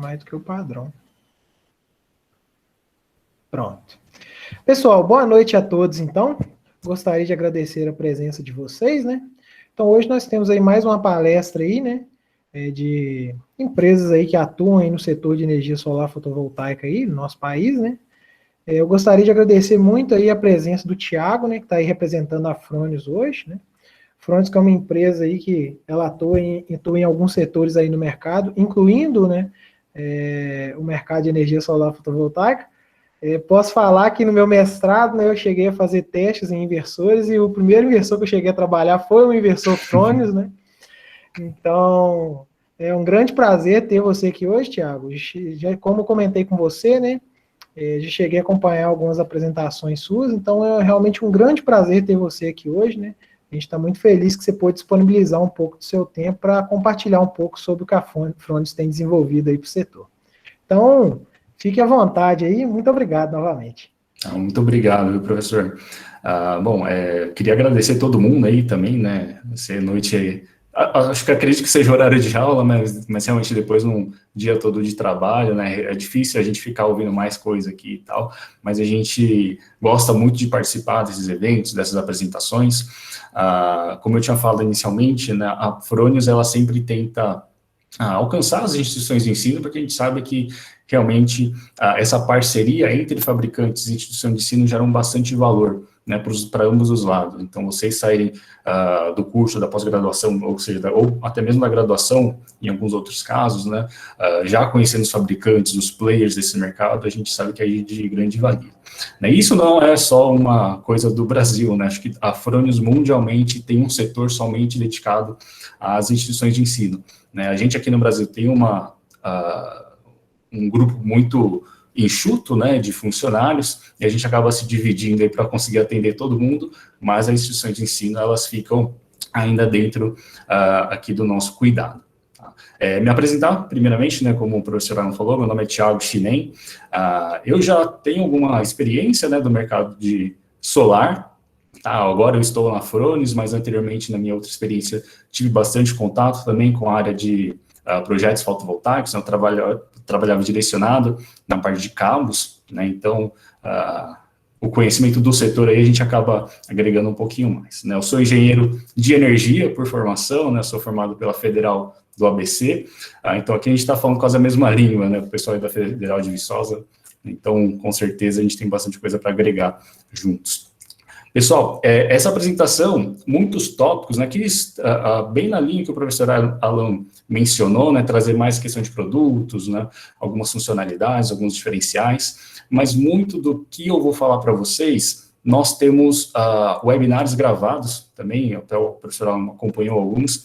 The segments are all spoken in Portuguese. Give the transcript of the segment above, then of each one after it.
mais do que o padrão. Pronto. Pessoal, boa noite a todos, então. Gostaria de agradecer a presença de vocês, né? Então, hoje nós temos aí mais uma palestra aí, né? De empresas aí que atuam aí no setor de energia solar fotovoltaica aí no nosso país, né? Eu gostaria de agradecer muito aí a presença do Thiago, né? Que está aí representando a Fronius hoje, né? Fronius que é uma empresa aí que ela atua em alguns setores aí no mercado, incluindo, né? O mercado de energia solar fotovoltaica. Posso falar que no meu mestrado, né, eu cheguei a fazer testes em inversores e o primeiro inversor que eu cheguei a trabalhar foi um inversor Fronius, né? Então, é um grande prazer ter você aqui hoje, Thiago. Já, como eu comentei com você, né, já cheguei a acompanhar algumas apresentações suas, então é realmente um grande prazer ter você aqui hoje, né? A gente está muito feliz que você pôde disponibilizar um pouco do seu tempo para compartilhar um pouco sobre o que a Fronius tem desenvolvido aí para o setor. Então, fique à vontade aí, muito obrigado novamente. Muito obrigado, professor. Bom, queria agradecer todo mundo aí também, né? Essa noite, acho que acredito que seja horário de aula, mas realmente depois um dia todo de trabalho, né? É difícil a gente ficar ouvindo mais coisa aqui e tal, mas a gente gosta muito de participar desses eventos, dessas apresentações. Como eu tinha falado inicialmente, né? A Fronius, ela sempre tenta alcançar as instituições de ensino, porque a gente sabe que realmente essa parceria entre fabricantes e instituição de ensino geram bastante valor, né, para ambos os lados. Então, vocês saírem do curso, da pós-graduação, ou seja, ou até mesmo da graduação, em alguns outros casos, né, já conhecendo os fabricantes, os players desse mercado, a gente sabe que é de grande valia. Né, isso não é só uma coisa do Brasil, né, acho que a Fronius mundialmente tem um setor somente dedicado às instituições de ensino. Né, a gente aqui no Brasil tem um grupo muito enxuto, né, de funcionários, e a gente acaba se dividindo aí para conseguir atender todo mundo, mas as instituições de ensino, elas ficam ainda dentro aqui do nosso cuidado. Tá? Me apresentar, primeiramente, né, como o professor Alan falou, meu nome é Thiago Chinem, eu já tenho alguma experiência, né, do mercado de solar. Agora eu estou na Fronius, mas anteriormente, na minha outra experiência, tive bastante contato também com a área de projetos fotovoltaicos, né, eu trabalhava direcionado na parte de cabos, né, então o conhecimento do setor aí a gente acaba agregando um pouquinho mais. Né, eu sou engenheiro de energia por formação, né, sou formado pela Federal do ABC, então aqui a gente está falando quase a mesma língua, né, o pessoal aí da Federal de Viçosa, então com certeza a gente tem bastante coisa para agregar juntos. Pessoal, essa apresentação, muitos tópicos, né, que bem na linha que o professor Alan mencionou, né, trazer mais questão de produtos, né, algumas funcionalidades, alguns diferenciais, mas muito do que eu vou falar para vocês, nós temos webinars gravados também, até o professor Alan acompanhou alguns,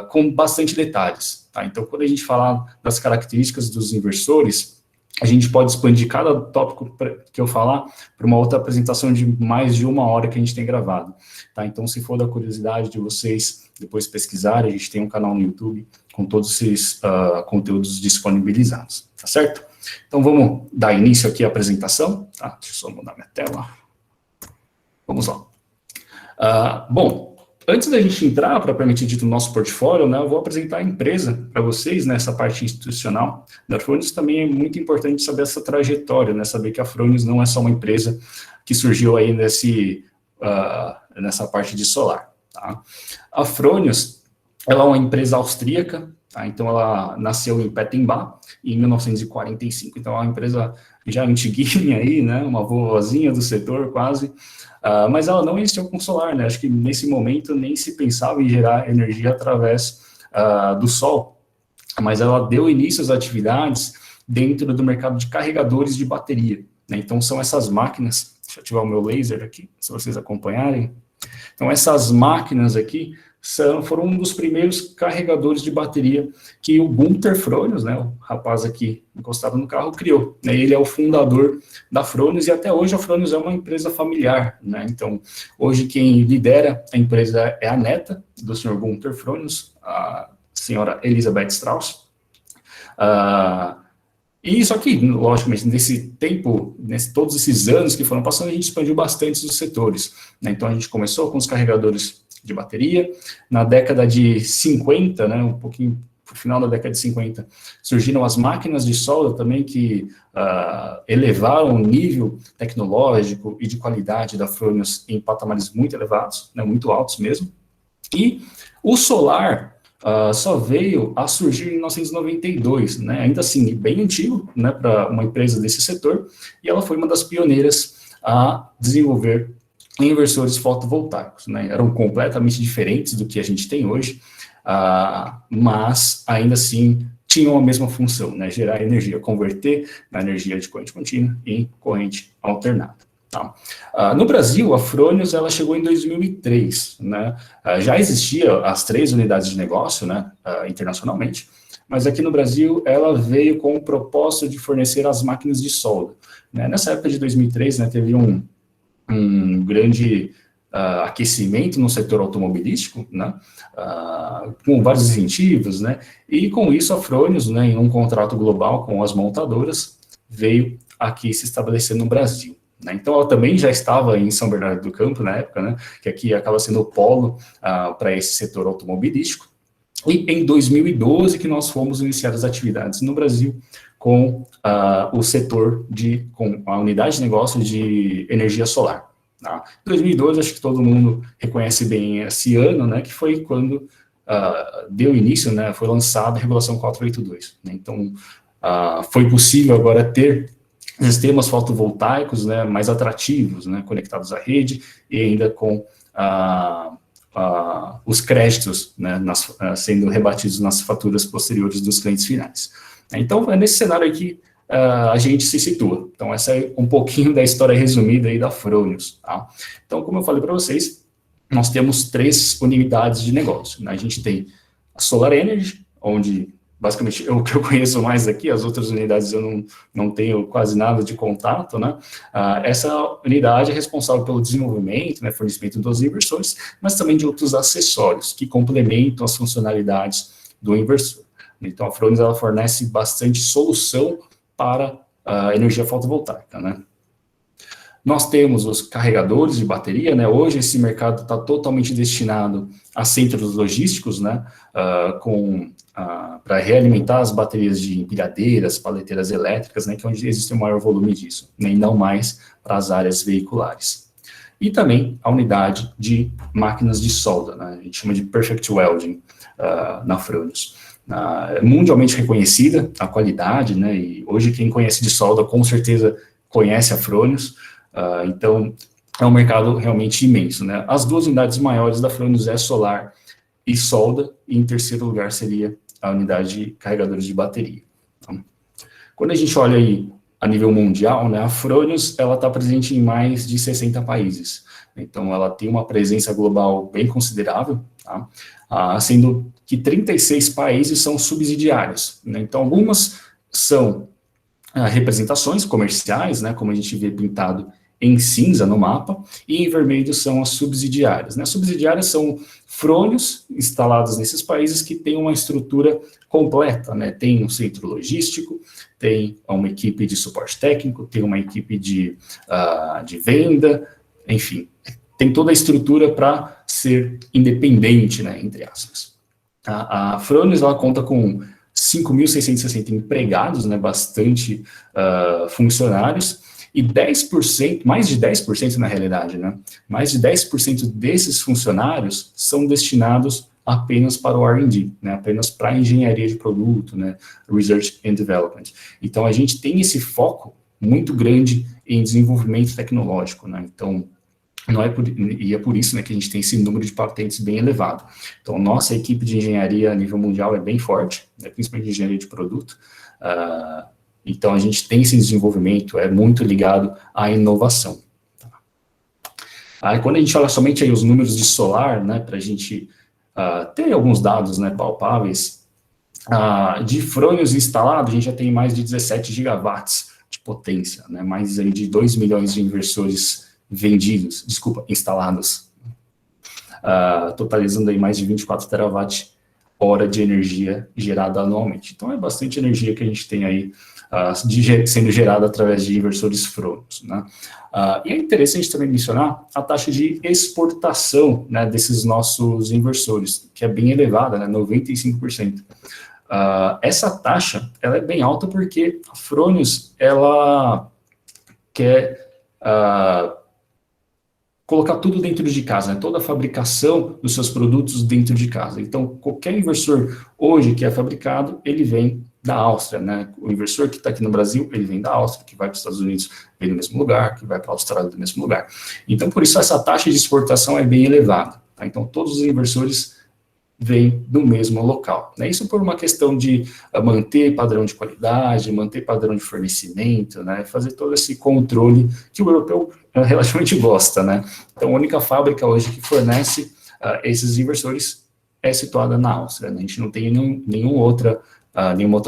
com bastante detalhes. Tá? Então, quando a gente falar das características dos inversores, a gente pode expandir cada tópico que eu falar para uma outra apresentação de mais de 1 hora que a gente tem gravado. Tá? Então, se for da curiosidade de vocês depois pesquisarem, a gente tem um canal no YouTube com todos esses conteúdos disponibilizados, tá certo? Então, vamos dar início aqui à apresentação. Tá? Deixa eu só mudar minha tela. Vamos lá. Bom, antes da gente entrar, propriamente dito, no nosso portfólio, né, eu vou apresentar a empresa para vocês, nessa parte institucional da Fronius. Também é muito importante saber essa trajetória, né, saber que a Fronius não é só uma empresa que surgiu aí nessa parte de solar. Tá? A Fronius, ela é uma empresa austríaca, tá? Então ela nasceu em Pettenbach em 1945, então é uma empresa já antiguinha aí, né, uma vovozinha do setor quase, mas ela não iniciou com solar, né, acho que nesse momento nem se pensava em gerar energia através do sol, mas ela deu início às atividades dentro do mercado de carregadores de bateria, né, então são essas máquinas, deixa eu ativar o meu laser aqui, se vocês acompanharem, então essas máquinas aqui foram um dos primeiros carregadores de bateria que o Gunter Fronius, né, o rapaz aqui encostado no carro, criou. Né, ele é o fundador da Fronius e até hoje a Fronius é uma empresa familiar. Né, então, hoje quem lidera a empresa é a neta do senhor Gunter Fronius, a senhora Elisabeth Strauss. E só que, logicamente, nesse tempo, todos esses anos que foram passando, a gente expandiu bastante os setores. Né, então, a gente começou com os carregadores de bateria. Na década de 50, né, um pouquinho no final da década de 50, surgiram as máquinas de solda também que elevaram o nível tecnológico e de qualidade da Fronius em patamares muito elevados, né, muito altos mesmo. E o solar só veio a surgir em 1992, né, ainda assim bem antigo, né, para uma empresa desse setor, e ela foi uma das pioneiras a desenvolver inversores fotovoltaicos, né, eram completamente diferentes do que a gente tem hoje, mas ainda assim tinham a mesma função, né, gerar energia, converter na energia de corrente contínua em corrente alternada. Tá. No Brasil, a Fronius ela chegou em 2003, né? Já existia as 3 unidades de negócio, né, internacionalmente, mas aqui no Brasil ela veio com o propósito de fornecer as máquinas de solda. Né? Nessa época de 2003, né, teve um grande aquecimento no setor automobilístico, né, com vários incentivos, né, e com isso a Fronius, né, em um contrato global com as montadoras, veio aqui se estabelecer no Brasil. Né? Então, ela também já estava em São Bernardo do Campo, na época, né, que aqui acaba sendo o polo para esse setor automobilístico. E em 2012 que nós fomos iniciar as atividades no Brasil com o setor com a unidade de negócio de energia solar. Tá? Em 2012, acho que todo mundo reconhece bem esse ano, né, que foi quando deu início, né, foi lançada a Regulação 482. Né? Então, foi possível agora ter sistemas fotovoltaicos, né, mais atrativos, né, conectados à rede e ainda com os créditos, né, sendo rebatidos nas faturas posteriores dos clientes finais. Então, é nesse cenário aí que a gente se situa. Então, essa é um pouquinho da história resumida aí da Fronius. Tá? Então, como eu falei para vocês, nós temos 3 unidades de negócio. Né? A gente tem a Solar Energy, onde basicamente é o que eu conheço mais aqui, as outras unidades eu não tenho quase nada de contato, né? Essa unidade é responsável pelo desenvolvimento, né, fornecimento dos inversores, mas também de outros acessórios que complementam as funcionalidades do inversor. Então, a Fronius ela fornece bastante solução para a energia fotovoltaica, né? Nós temos os carregadores de bateria, né? Hoje esse mercado está totalmente destinado a centros logísticos, né? Para realimentar as baterias de empilhadeiras, paleteiras elétricas, né? Que é onde existe o maior volume disso, né? E não mais para as áreas veiculares. E também a unidade de máquinas de solda, né? A gente chama de Perfect Welding na Fronius. É mundialmente reconhecida a qualidade, né? E hoje quem conhece de solda com certeza conhece a Fronius. Então, é um mercado realmente imenso, né? As 2 unidades maiores da Fronius é solar e solda, e em terceiro lugar seria a unidade de carregadores de bateria. Então, quando a gente olha aí a nível mundial, né, a Fronius, ela está presente em mais de 60 países. Então, ela tem uma presença global bem considerável, tá? Sendo que 36 países são subsidiários. Né? Então, algumas são representações comerciais, né, como a gente vê pintado em cinza no mapa, e em vermelho são as subsidiárias. Né? As subsidiárias são Fronius instaladas nesses países que têm uma estrutura completa, né? Tem um centro logístico, tem uma equipe de suporte técnico, tem uma equipe de venda, enfim, tem toda a estrutura para ser independente, né, entre aspas. A Fronius ela conta com 5.660 empregados, né, bastante funcionários, e 10%, mais de 10% na realidade, né, mais de 10% desses funcionários são destinados apenas para o R&D, né, apenas para a engenharia de produto, né, Research and Development. Então, a gente tem esse foco muito grande em desenvolvimento tecnológico, né, então, é por isso, né, que a gente tem esse número de patentes bem elevado. Então, nossa equipe de engenharia a nível mundial é bem forte, né, principalmente de engenharia de produto. Então, a gente tem esse desenvolvimento, é muito ligado à inovação. Aí, quando a gente olha somente aí os números de solar, né, para a gente ter alguns dados, né, palpáveis, de Fronius instalado, a gente já tem mais de 17 gigawatts de potência, né, mais aí de 2 milhões de inversores instalados, totalizando aí mais de 24 terawatt-hora de energia gerada anualmente. Então, é bastante energia que a gente tem aí sendo gerada através de inversores Fronius, né? E é interessante também mencionar a taxa de exportação, né, desses nossos inversores, que é bem elevada, né, 95%. essa taxa, ela é bem alta porque a Fronius, ela quer colocar tudo dentro de casa, né? Toda a fabricação dos seus produtos dentro de casa. Então, qualquer inversor hoje que é fabricado, ele vem da Áustria, né? O inversor que está aqui no Brasil, ele vem da Áustria, que vai para os Estados Unidos, vem do mesmo lugar, que vai para a Austrália do mesmo lugar. Então, por isso, essa taxa de exportação é bem elevada, tá? Então, todos os inversores vêm do mesmo local, né? Isso por uma questão de manter padrão de qualidade, manter padrão de fornecimento, né? Fazer todo esse controle que o europeu relativamente gosta, né? Então, a única fábrica hoje que fornece esses inversores é situada na Áustria, né? A gente não tem nenhuma outra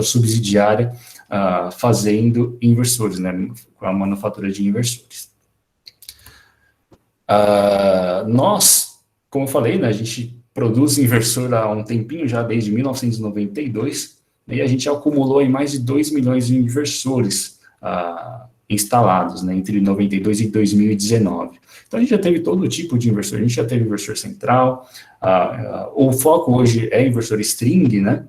subsidiária fazendo inversores, né? Com a manufatura de inversores. Nós, como eu falei, né, a gente produz inversor há um tempinho, já desde 1992, né, e a gente acumulou aí mais de 2 milhões de inversores instalados, né, entre 92 e 2019. Então, a gente já teve todo tipo de inversor, a gente já teve inversor central, o foco hoje é inversor string, né,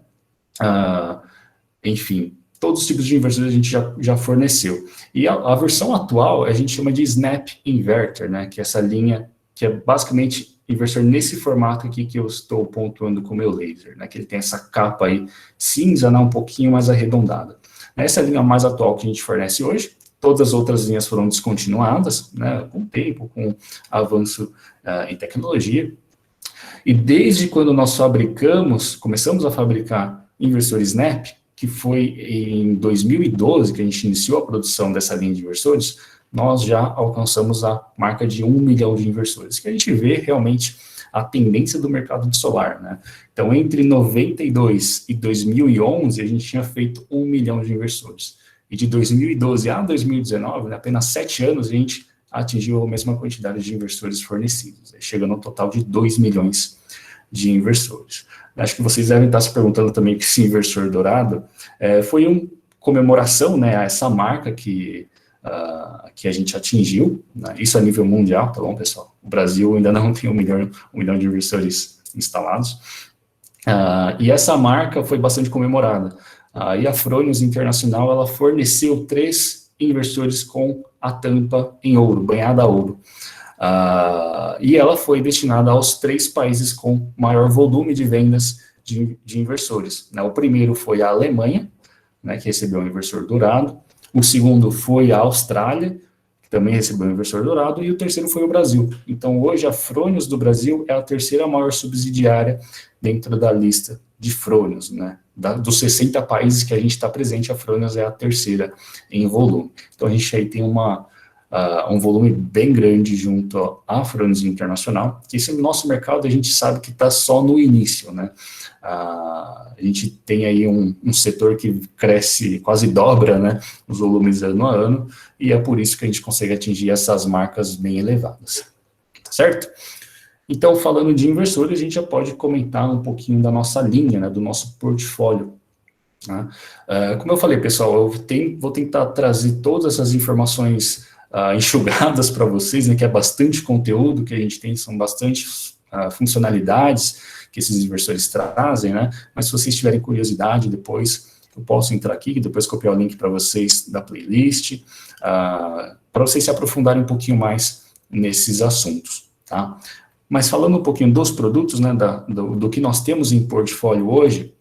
enfim, todos os tipos de inversores a gente já forneceu. E a versão atual a gente chama de Snap Inverter, né, que é essa linha que é basicamente inversor nesse formato aqui que eu estou pontuando com o meu laser, né, que ele tem essa capa aí cinza, né, um pouquinho mais arredondada. Essa é a linha mais atual que a gente fornece hoje. Todas as outras linhas foram descontinuadas, né, com o tempo, com avanço em tecnologia. E desde quando nós começamos a fabricar inversor Snap, que foi em 2012 que a gente iniciou a produção dessa linha de inversores, nós já alcançamos a marca de 1 milhão de inversores, que a gente vê realmente a tendência do mercado de solar, né? Então, entre 92 e 2011, a gente tinha feito 1 milhão de inversores. E de 2012 a 2019, né, apenas 7 anos, a gente atingiu a mesma quantidade de inversores fornecidos, chegando ao total de 2 milhões de inversores. Acho que vocês devem estar se perguntando também que esse inversor dourado foi uma comemoração, né, a essa marca que a gente atingiu, né, isso a nível mundial, tá bom, pessoal? O Brasil ainda não tem 1 milhão de inversores instalados, e essa marca foi bastante comemorada. E a Fronius Internacional, ela forneceu 3 inversores com a tampa em ouro, banhada a ouro. E ela foi destinada aos 3 países com maior volume de vendas de inversores, né? O primeiro foi a Alemanha, né, que recebeu um inversor dourado. O segundo foi a Austrália, que também recebeu um inversor dourado. E o terceiro foi o Brasil. Então, hoje, a Fronius do Brasil é a terceira maior subsidiária dentro da lista de Fronius, né? Dos 60 países que a gente está presente, a Fronius é a terceira em volume. Então, a gente aí tem um volume bem grande junto à Fronius Internacional, que esse nosso mercado a gente sabe que está só no início, né? A gente tem aí um setor que cresce, quase dobra, né, os volumes ano a ano, e é por isso que a gente consegue atingir essas marcas bem elevadas, tá certo? Então, falando de inversores, a gente já pode comentar um pouquinho da nossa linha, né, do nosso portfólio. Né? Como eu falei, pessoal, eu vou tentar trazer todas essas informações enxugadas para vocês, né, que é bastante conteúdo que a gente tem, são bastante funcionalidades que esses inversores trazem, né, mas se vocês tiverem curiosidade, depois eu posso entrar aqui, depois copiar o link para vocês da playlist, para vocês se aprofundarem um pouquinho mais nesses assuntos, tá? Mas falando um pouquinho dos produtos, né, do que nós temos em portfólio hoje,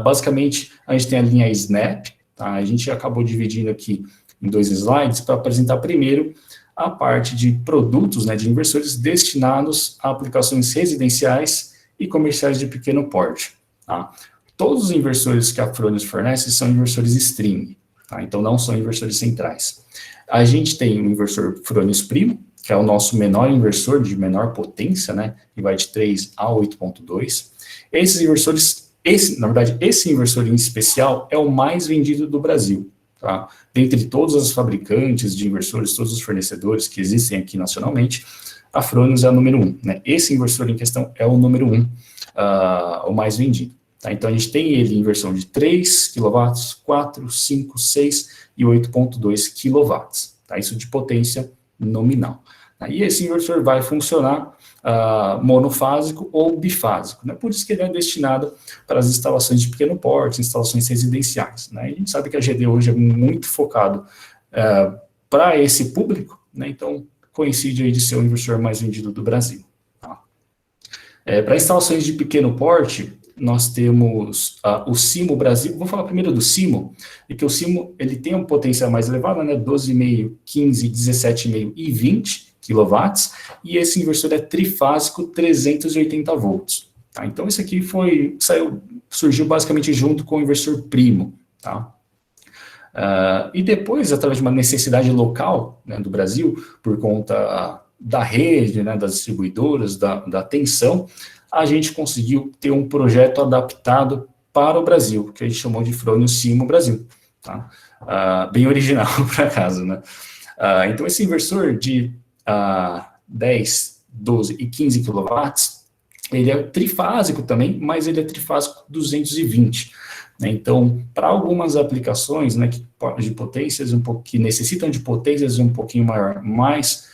basicamente a gente tem a linha Snap, tá? A gente acabou dividindo aqui em 2 slides para apresentar primeiro a parte de produtos, né, de inversores destinados a aplicações residenciais e comerciais de pequeno porte, tá? Todos os inversores que a Fronius fornece são inversores string, tá? Então não são inversores centrais. A gente tem o inversor Fronius Primo, que é o nosso menor inversor, de menor potência, né, que vai de 3 a 8.2. Esses inversores, na verdade, esse inversor em especial é o mais vendido do Brasil, tá? Dentre todos os fabricantes de inversores, todos os fornecedores que existem aqui nacionalmente, a Fronius é a número 1, né? Esse inversor em questão é o número 1, o mais vendido. Tá? Então, a gente tem ele em versão de 3 kW, 4, 5, 6 e 8.2 kW. Tá? Isso de potência nominal. E esse inversor vai funcionar monofásico ou bifásico, né? Por isso que ele é destinado para as instalações de pequeno porte, instalações residenciais, né? A gente sabe que a GD hoje é muito focado para esse público, né? Então coincide aí de ser o inversor mais vendido do Brasil. Tá? Para instalações de pequeno porte, nós temos o Simo Brasil. Vou falar primeiro do Simo, e que o Simo ele tem uma potência mais elevada, né? 12,5, 15, 17,5 e 20 kW, e esse inversor é trifásico, 380 volts. Tá? Então, esse aqui surgiu basicamente junto com o inversor primo. Tá? E depois, através de uma necessidade local, né, do Brasil, por conta da rede, né, das distribuidoras, da tensão, a gente conseguiu ter um projeto adaptado para o Brasil, que a gente chamou de Frônios Simo Brasil. Tá? Bem original, por acaso. Né? Então, esse inversor de 10, 12 e 15 kW, ele é trifásico também, mas ele é trifásico 220. Né? Então, para algumas aplicações, né, de potências que necessitam de potências um pouquinho maior, mas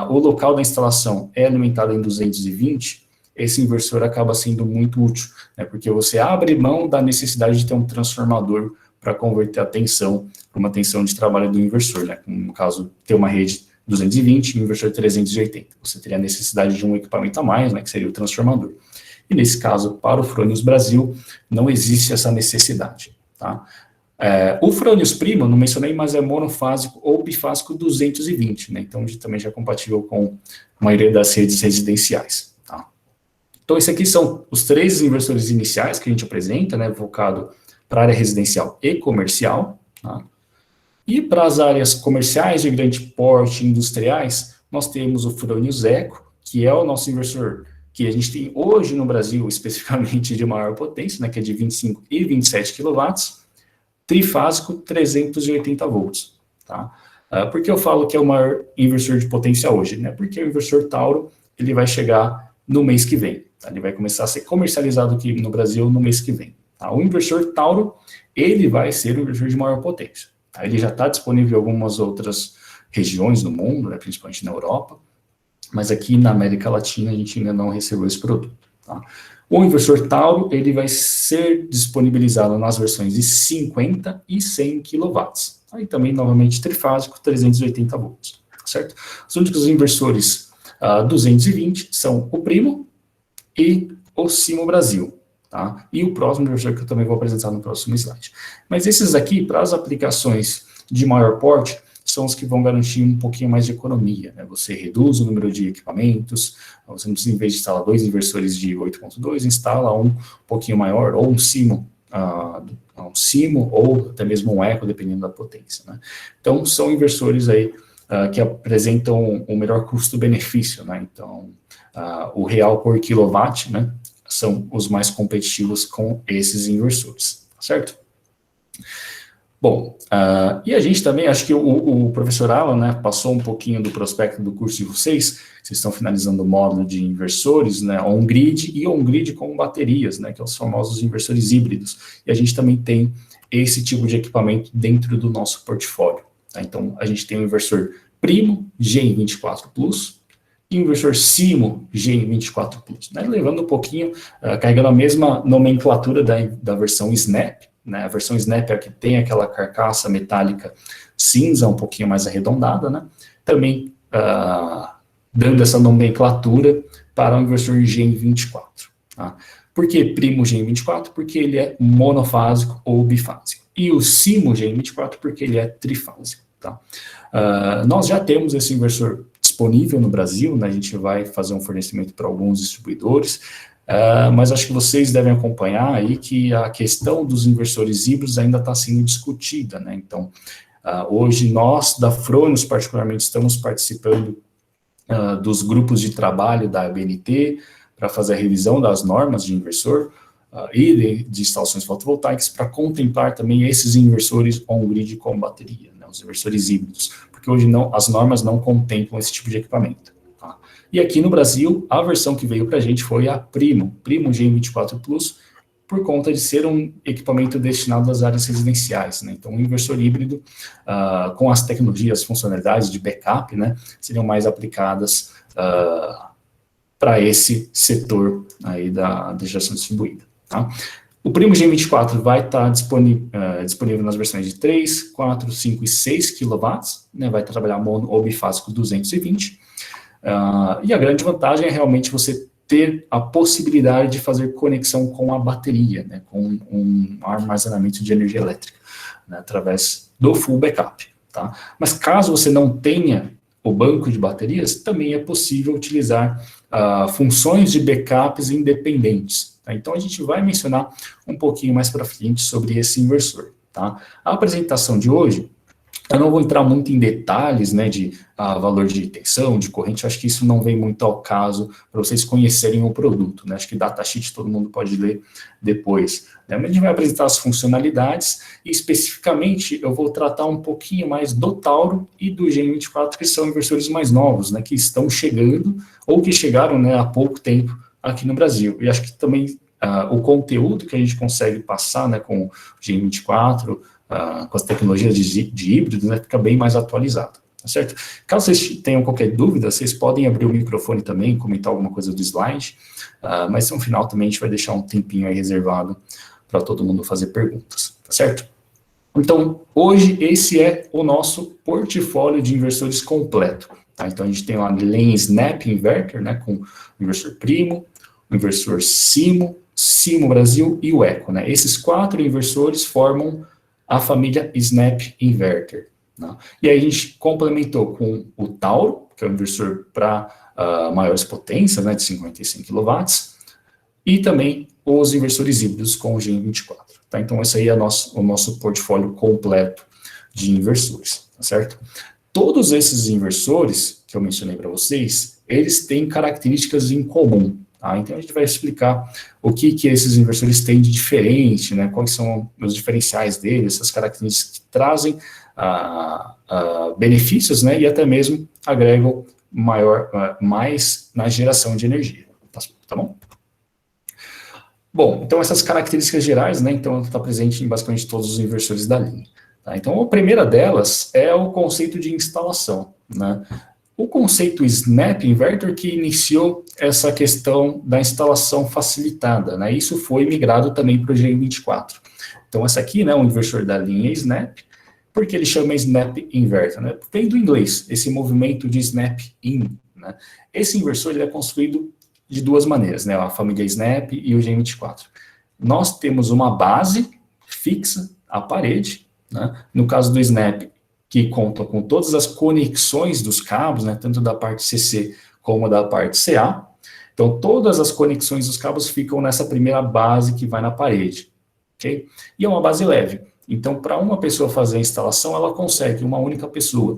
o local da instalação é alimentado em 220, esse inversor acaba sendo muito útil, né, porque você abre mão da necessidade de ter um transformador para converter a tensão para uma tensão de trabalho do inversor, né, no caso, ter uma rede 220 e um inversor 380. Você teria a necessidade de um equipamento a mais, né, que seria o transformador. E nesse caso, para o Frônios Brasil, não existe essa necessidade. Tá? O Frônios Primo, não mencionei, mas é monofásico ou bifásico 220, né? Então também já é compatível com a maioria das redes residenciais. Tá? Então, esses aqui são os 3 inversores iniciais que a gente apresenta, né, focado para a área residencial e comercial. Tá? E para as áreas comerciais de grande porte industriais, nós temos o Frônios Eco, que é o nosso inversor que a gente tem hoje no Brasil, especificamente de maior potência, né, que é de 25 e 27 kW, trifásico, 380 volts. Tá? Por que eu falo que é o maior inversor de potência hoje? Né? Porque o inversor Tauro ele vai chegar no mês que vem. Tá? Ele vai começar a ser comercializado aqui no Brasil no mês que vem. Tá? O inversor Tauro ele vai ser o inversor de maior potência. Tá? Ele já está disponível em algumas outras regiões do mundo, né, principalmente na Europa, mas aqui na América Latina a gente ainda não recebeu esse produto. Tá? O inversor Tauro ele vai ser disponibilizado nas versões de 50 e 100 kW. Aí também, novamente, trifásico, 380 volts. Certo? Os únicos inversores 220 são o Primo e o Simo Brasil. Tá? E o próximo inversor que eu também vou apresentar no próximo slide. Mas esses aqui, para as aplicações de maior porte, são os que vão garantir um pouquinho mais de economia. Né? Você reduz o número de equipamentos, você não precisa, em vez de instalar 2 inversores de 8.2, instala um pouquinho maior, ou um Simo, ou até mesmo um Eco, dependendo da potência. Né? Então, são inversores aí que apresentam o melhor custo-benefício. Né? Então, o real por quilowatt, né, são os mais competitivos com esses inversores, certo? Bom, e a gente também, acho que o professor Alan, né, passou um pouquinho do prospecto do curso de vocês estão finalizando o módulo de inversores, né, on-grid e on-grid com baterias, né, que são os famosos inversores híbridos, e a gente também tem esse tipo de equipamento dentro do nosso portfólio. Tá? Então, a gente tem o inversor Primo GEM24 Plus, e o inversor Simo GEM24 Plus, né, levando um pouquinho, carregando a mesma nomenclatura da versão Snap, né, a versão Snap é a que tem aquela carcaça metálica cinza, um pouquinho mais arredondada, né, também dando essa nomenclatura para o inversor GEM24. Tá? Por que Primo GEM24? Porque ele é monofásico ou bifásico. E o Simo GEM24 porque ele é trifásico. Tá? Nós já temos esse inversor disponível no Brasil, né, a gente vai fazer um fornecimento para alguns distribuidores, mas acho que vocês devem acompanhar aí que a questão dos inversores híbridos ainda está sendo discutida, né? Então, hoje nós, da Frônios particularmente, estamos participando dos grupos de trabalho da ABNT para fazer a revisão das normas de inversor e de instalações fotovoltaicas para contemplar também esses inversores on-grid com bateria, né, os inversores híbridos, porque hoje as normas não contemplam esse tipo de equipamento. E aqui no Brasil, a versão que veio para a gente foi a Primo GEM24 Plus, por conta de ser um equipamento destinado às áreas residenciais, né? Então, um inversor híbrido, com as tecnologias, funcionalidades de backup, né, seriam mais aplicadas para esse setor aí da geração distribuída, tá? O Primo Gen24 vai estar disponível nas versões de 3, 4, 5 e 6 kW, né, vai trabalhar mono ou bifásico 220, e a grande vantagem é realmente você ter a possibilidade de fazer conexão com a bateria, né, com um armazenamento de energia elétrica, né, através do full backup, tá? Mas caso você não tenha o banco de baterias, também é possível utilizar funções de backups independentes, tá? Então a gente vai mencionar um pouquinho mais para frente sobre esse inversor, tá? A apresentação de hoje, eu não vou entrar muito em detalhes, né, de valor de tensão, de corrente, eu acho que isso não vem muito ao caso para vocês conhecerem o produto, né? Acho que datasheet todo mundo pode ler depois, né? Mas a gente vai apresentar as funcionalidades e especificamente eu vou tratar um pouquinho mais do Tauro e do Gen24, que são inversores mais novos, né, que estão chegando ou que chegaram, né, há pouco tempo aqui no Brasil. E acho que também o conteúdo que a gente consegue passar, né, com o Gen24, com as tecnologias de híbridos, né, fica bem mais atualizado, tá certo? Caso vocês tenham qualquer dúvida, vocês podem abrir o microfone também, comentar alguma coisa do slide, mas no final também a gente vai deixar um tempinho aí reservado para todo mundo fazer perguntas, tá certo? Então, hoje esse é o nosso portfólio de inversores completo, tá? Então a gente tem lá a linha Snap Inverter, né, com o inversor Primo, o inversor Simo, Simo Brasil e o Eco, né? Esses 4 inversores formam a família Snap Inverter, né? E aí a gente complementou com o Tauro, que é um inversor para maiores potências, né, de 55 kW, e também os inversores híbridos com o Gen24, tá? Então esse aí é o nosso portfólio completo de inversores, tá certo? Todos esses inversores que eu mencionei para vocês, eles têm características em comum, tá? Então a gente vai explicar o que esses inversores têm de diferente, né? Quais são os diferenciais deles, essas características que trazem benefícios, né? E até mesmo agregam mais na geração de energia, tá bom? Bom, então essas características gerais, né? Então está presente em basicamente todos os inversores da linha, tá? Então a primeira delas é o conceito de instalação, né? O conceito Snap Inverter que iniciou essa questão da instalação facilitada, né? Isso foi migrado também para o Gen24. Então, essa aqui, né, um inversor da linha Snap, porque ele chama Snap Inverter, né? Vem do inglês, esse movimento de Snap In, né? Esse inversor ele é construído de duas maneiras, né? A família Snap e o Gen24. Nós temos uma base fixa à parede, né? No caso do Snap, que conta com todas as conexões dos cabos, né, tanto da parte CC como da parte CA. Então, todas as conexões dos cabos ficam nessa primeira base que vai na parede, ok? E é uma base leve. Então, para uma pessoa fazer a instalação, ela consegue, uma única pessoa,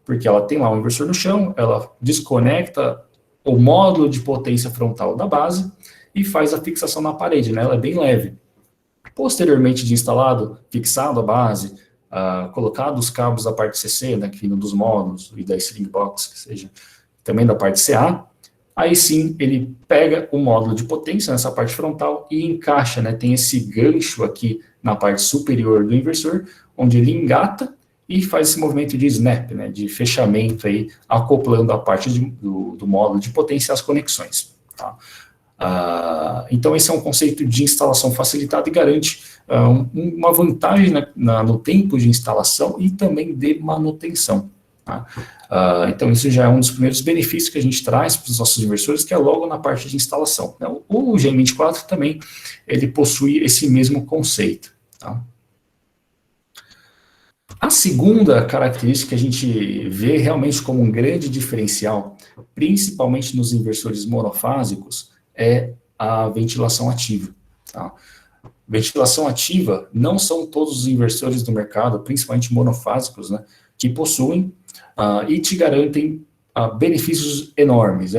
porque ela tem lá um inversor no chão, ela desconecta o módulo de potência frontal da base e faz a fixação na parede, né? Ela é bem leve. Posteriormente de instalado, fixado a base, colocado os cabos da parte CC, né, que vinham dos módulos, e da string box, que seja, também da parte CA, aí sim ele pega o módulo de potência nessa parte frontal e encaixa, né, tem esse gancho aqui na parte superior do inversor, onde ele engata e faz esse movimento de snap, né, de fechamento aí, acoplando a parte do módulo de potência às conexões, tá? Então esse é um conceito de instalação facilitada e garante uma vantagem no tempo de instalação e também de manutenção, tá? Então isso já é um dos primeiros benefícios que a gente traz para os nossos inversores, que é logo na parte de instalação. O Gen24 também, ele possui esse mesmo conceito, tá? A segunda característica que a gente vê realmente como um grande diferencial, principalmente nos inversores monofásicos, é a ventilação ativa, tá? Ventilação ativa não são todos os inversores do mercado, principalmente monofásicos, né, que possuem e te garantem benefícios enormes.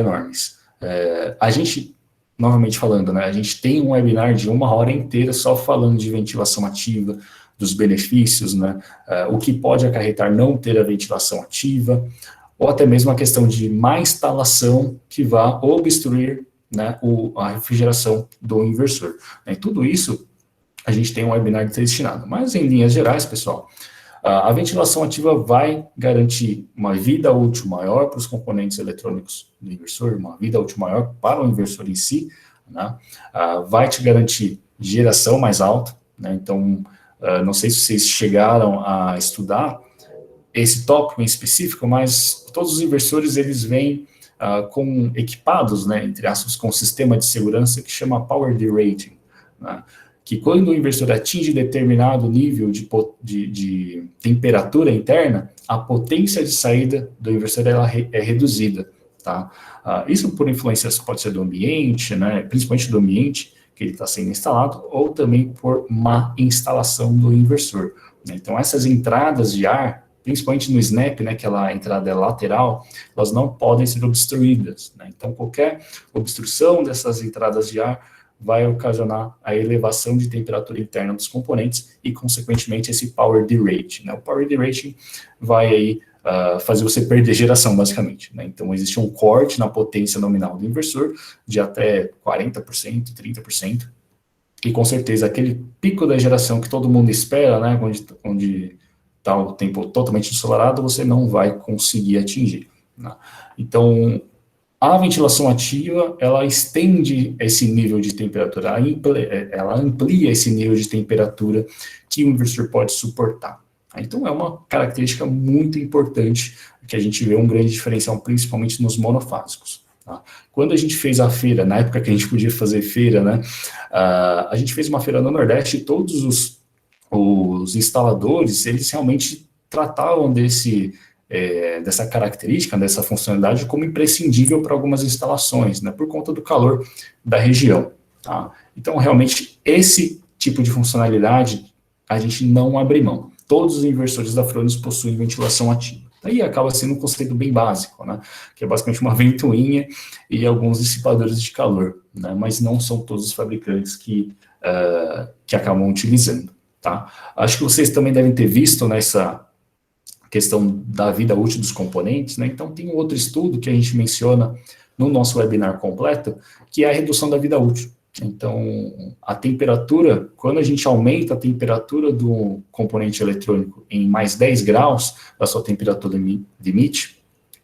A gente, novamente falando, né, a gente tem um webinar de 1 hora inteira só falando de ventilação ativa, dos benefícios, né, o que pode acarretar não ter a ventilação ativa, ou até mesmo a questão de má instalação que vá obstruir né, a refrigeração do inversor. E tudo isso a gente tem um webinar destinado. Mas em linhas gerais, pessoal, a ventilação ativa vai garantir uma vida útil maior para os componentes eletrônicos do inversor, uma vida útil maior para o inversor em si, né? Vai te garantir geração mais alta, né? Então, não sei se vocês chegaram a estudar esse tópico em específico, mas todos os inversores, eles vêm equipados, né, entre aspas, com um sistema de segurança que chama Power Derating, né? Que quando o inversor atinge determinado nível de temperatura interna, a potência de saída do inversor é reduzida, tá? Isso por influências, pode ser do ambiente, né, principalmente do ambiente que ele está sendo instalado, ou também por má instalação do inversor, né? Então, essas entradas de ar, principalmente no snap, né, aquela entrada lateral, elas não podem ser obstruídas, né? Então, qualquer obstrução dessas entradas de ar vai ocasionar a elevação de temperatura interna dos componentes e, consequentemente, esse power derating, né? O power derating vai aí fazer você perder geração, basicamente, né? Então, existe um corte na potência nominal do inversor de até 40%, 30%, e, com certeza, aquele pico da geração que todo mundo espera, né, onde está o tempo totalmente ensolarado, você não vai conseguir atingir, né? Então, a ventilação ativa, ela estende esse nível de temperatura, ela amplia esse nível de temperatura que o inversor pode suportar. Então, é uma característica muito importante que a gente vê um grande diferencial, principalmente nos monofásicos, tá? Quando a gente fez a feira, na época que a gente podia fazer feira, né, a gente fez uma feira no Nordeste e todos os instaladores, eles realmente tratavam dessa característica, dessa funcionalidade, como imprescindível para algumas instalações, né, por conta do calor da região, tá? Então, realmente, esse tipo de funcionalidade, a gente não abre mão. Todos os inversores da Fronius possuem ventilação ativa. Aí acaba sendo um conceito bem básico, né, que é basicamente uma ventoinha e alguns dissipadores de calor, né, mas não são todos os fabricantes que acabam utilizando, tá? Acho que vocês também devem ter visto nessa questão da vida útil dos componentes, né? Então, tem um outro estudo que a gente menciona no nosso webinar completo, que é a redução da vida útil. Então, a temperatura, quando a gente aumenta a temperatura do componente eletrônico em mais 10 graus da sua temperatura limite,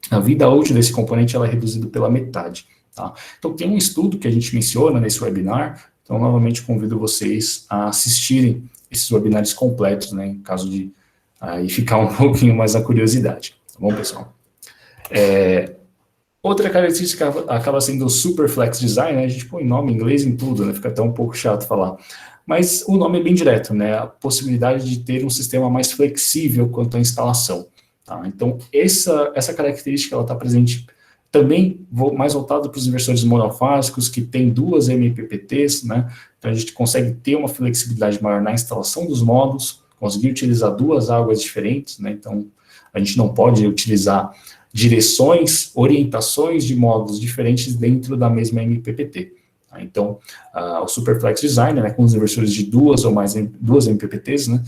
a vida útil desse componente ela é reduzida pela metade, tá? Então, tem um estudo que a gente menciona nesse webinar, então, novamente, convido vocês a assistirem esses webinars completos, né, em caso de aí ficar um pouquinho mais a curiosidade, tá bom, pessoal? Outra característica acaba sendo o Superflex Design, né? A gente põe nome em inglês em tudo, né? Fica até um pouco chato falar. Mas o nome é bem direto, né? A possibilidade de ter um sistema mais flexível quanto à instalação, tá? Então, essa característica, ela está presente também mais voltado para os inversores monofásicos, que tem duas MPPTs, né? Então, a gente consegue ter uma flexibilidade maior na instalação dos módulos, conseguir utilizar duas águas diferentes, né? Então, a gente não pode utilizar direções, orientações de módulos diferentes dentro da mesma MPPT. Tá? Então, o Superflex Design, né, com os inversores de duas MPPTs, né,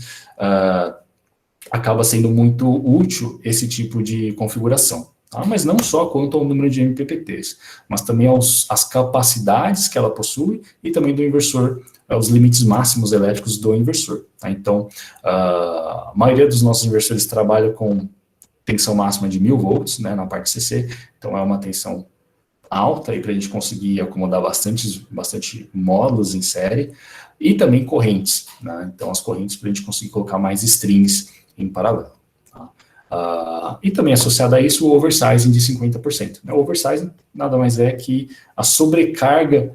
acaba sendo muito útil esse tipo de configuração. Tá? Mas não só quanto ao número de MPPTs, mas também as capacidades que ela possui e também do inversor, os limites máximos elétricos do inversor. Tá? Então, a maioria dos nossos inversores trabalha com tensão máxima de 1000 volts, né, na parte CC, então é uma tensão alta para a gente conseguir acomodar bastante módulos em série, e também correntes, né, então as correntes para a gente conseguir colocar mais strings em paralelo. Tá? E também associado a isso o oversizing de 50%. Né? O oversizing nada mais é que a sobrecarga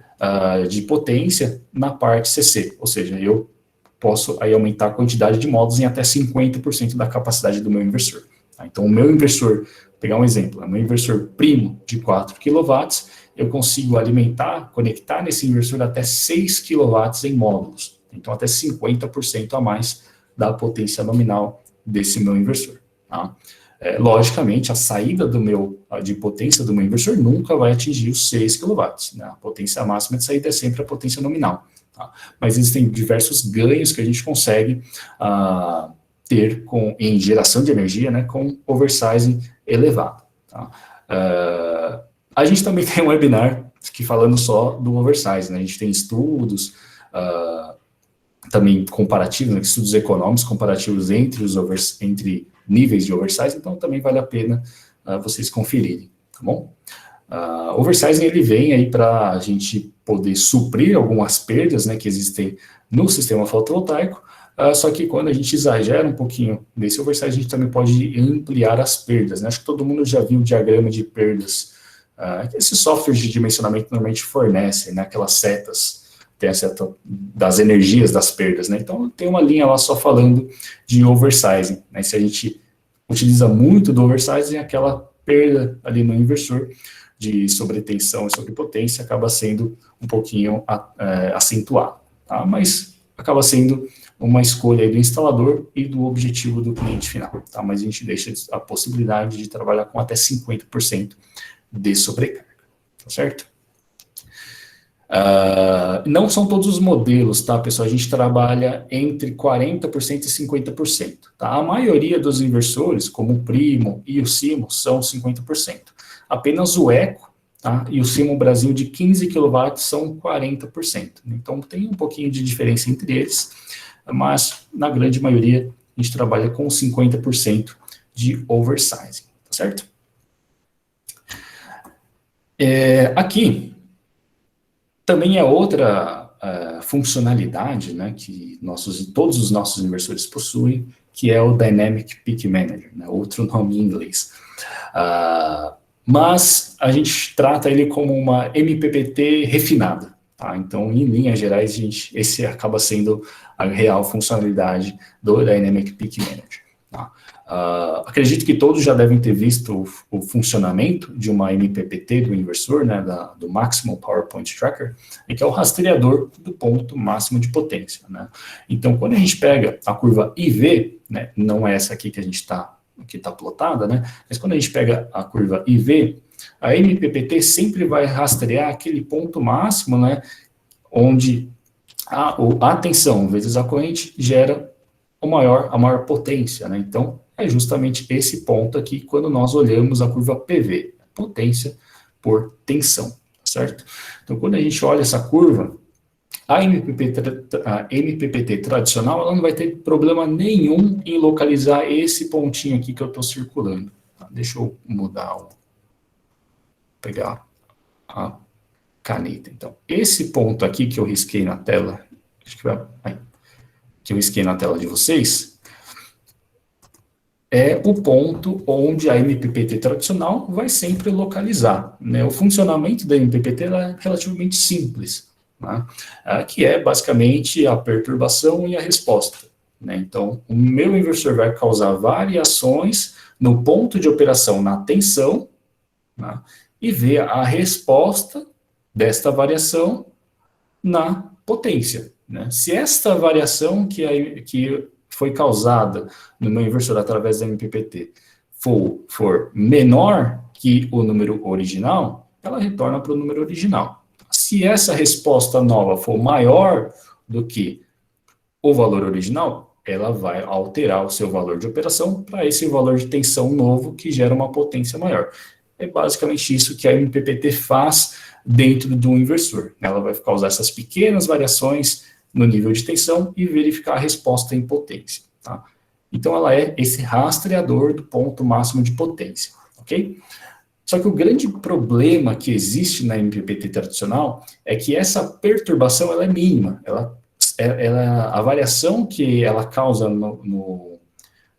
de potência na parte CC, ou seja, eu posso aí aumentar a quantidade de módulos em até 50% da capacidade do meu inversor. Tá? Então, o meu inversor, vou pegar um exemplo, o meu inversor primo de 4 kW, eu consigo conectar nesse inversor até 6 kW em módulos, então até 50% a mais da potência nominal desse meu inversor. Tá? Logicamente, a saída de potência do meu inversor nunca vai atingir os 6 kW, né? A potência máxima de saída é sempre a potência nominal. Tá? Mas existem diversos ganhos que a gente consegue ter em geração de energia, né, com oversizing elevado. Tá? A gente também tem um webinar aqui falando só do oversize, né? A gente tem estudos também comparativos, né? Estudos econômicos comparativos entre níveis de oversize, então também vale a pena vocês conferirem, tá bom? Oversizing ele vem aí para a gente poder suprir algumas perdas, né, que existem no sistema fotovoltaico, só que quando a gente exagera um pouquinho desse oversizing, a gente também pode ampliar as perdas, né? Acho que todo mundo já viu o diagrama de perdas, esses softwares de dimensionamento normalmente fornecem, né, aquelas setas, tem a seta das energias das perdas, né? Então tem uma linha lá só falando de oversizing, né? Se a gente utiliza muito do oversizing, aquela perda ali no inversor de sobretensão e sobrepotência acaba sendo um pouquinho acentuado, tá? Mas acaba sendo uma escolha aí do instalador e do objetivo do cliente final, tá? Mas a gente deixa a possibilidade de trabalhar com até 50% de sobrecarga, tá certo? Não são todos os modelos, tá, pessoal? A gente trabalha entre 40% e 50%, tá? A maioria dos inversores, como o Primo e o Simo, são 50%. Apenas o Eco, tá, e o Simo Brasil de 15 kW são 40%. Então, tem um pouquinho de diferença entre eles, mas, na grande maioria, a gente trabalha com 50% de oversizing, tá certo? Aqui, também é outra funcionalidade, né, que todos os nossos inversores possuem, que é o Dynamic Peak Manager, né, outro nome em inglês. Mas a gente trata ele como uma MPPT refinada, tá? Então, em linhas gerais, esse acaba sendo a real funcionalidade do Dynamic Peak Manager, tá? Acredito que todos já devem ter visto o funcionamento de uma MPPT do inversor, né, do Maximum Power Point Tracker, que é o rastreador do ponto máximo de potência, né? Então, quando a gente pega a curva IV, né, não é essa aqui que a gente que está plotada, né? Mas quando a gente pega a curva IV, a MPPT sempre vai rastrear aquele ponto máximo, né, onde a tensão vezes a corrente gera a maior potência, né? Então, é justamente esse ponto aqui quando nós olhamos a curva PV, potência por tensão, certo? Então, quando a gente olha essa curva, a MPPT tradicional, ela não vai ter problema nenhum em localizar esse pontinho aqui que eu estou circulando. Deixa eu pegar a caneta. Então, esse ponto aqui que eu risquei na tela, que eu risquei na tela de vocês, é o ponto onde a MPPT tradicional vai sempre localizar, né? O funcionamento da MPPT é relativamente simples, né? Que é basicamente a perturbação e a resposta, né? Então, o meu inversor vai causar variações no ponto de operação na tensão, né? E ver a resposta desta variação na potência, né? Se esta variação que foi causada no meu inversor através da MPPT for menor que o número original, ela retorna para o número original. Se essa resposta nova for maior do que o valor original, ela vai alterar o seu valor de operação para esse valor de tensão novo que gera uma potência maior. É basicamente isso que a MPPT faz dentro do inversor. Ela vai causar essas pequenas variações no nível de tensão e verificar a resposta em potência, tá? Então, ela é esse rastreador do ponto máximo de potência, ok? Só que o grande problema que existe na MPPT tradicional é que essa perturbação ela é mínima. A variação que ela causa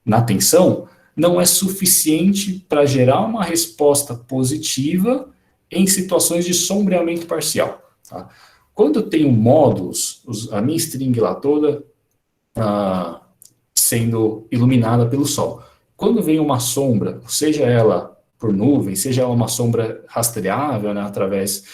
na tensão não é suficiente para gerar uma resposta positiva em situações de sombreamento parcial, tá? Quando eu tenho módulos, a minha string lá toda sendo iluminada pelo sol, quando vem uma sombra, seja ela por nuvem, seja ela uma sombra rastreável, né, através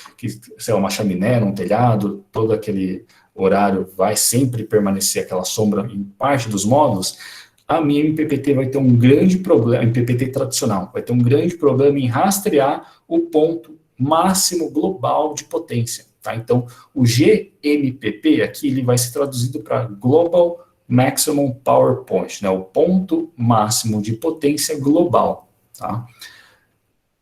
sei lá, uma chaminé num telhado, todo aquele horário vai sempre permanecer aquela sombra em parte dos módulos, a minha MPPT vai ter um grande problema, a MPPT tradicional, vai ter um grande problema em rastrear o ponto máximo global de potência, tá? Então, o GMPP aqui, ele vai ser traduzido para Global Maximum Power Point, né? O ponto máximo de potência global, tá?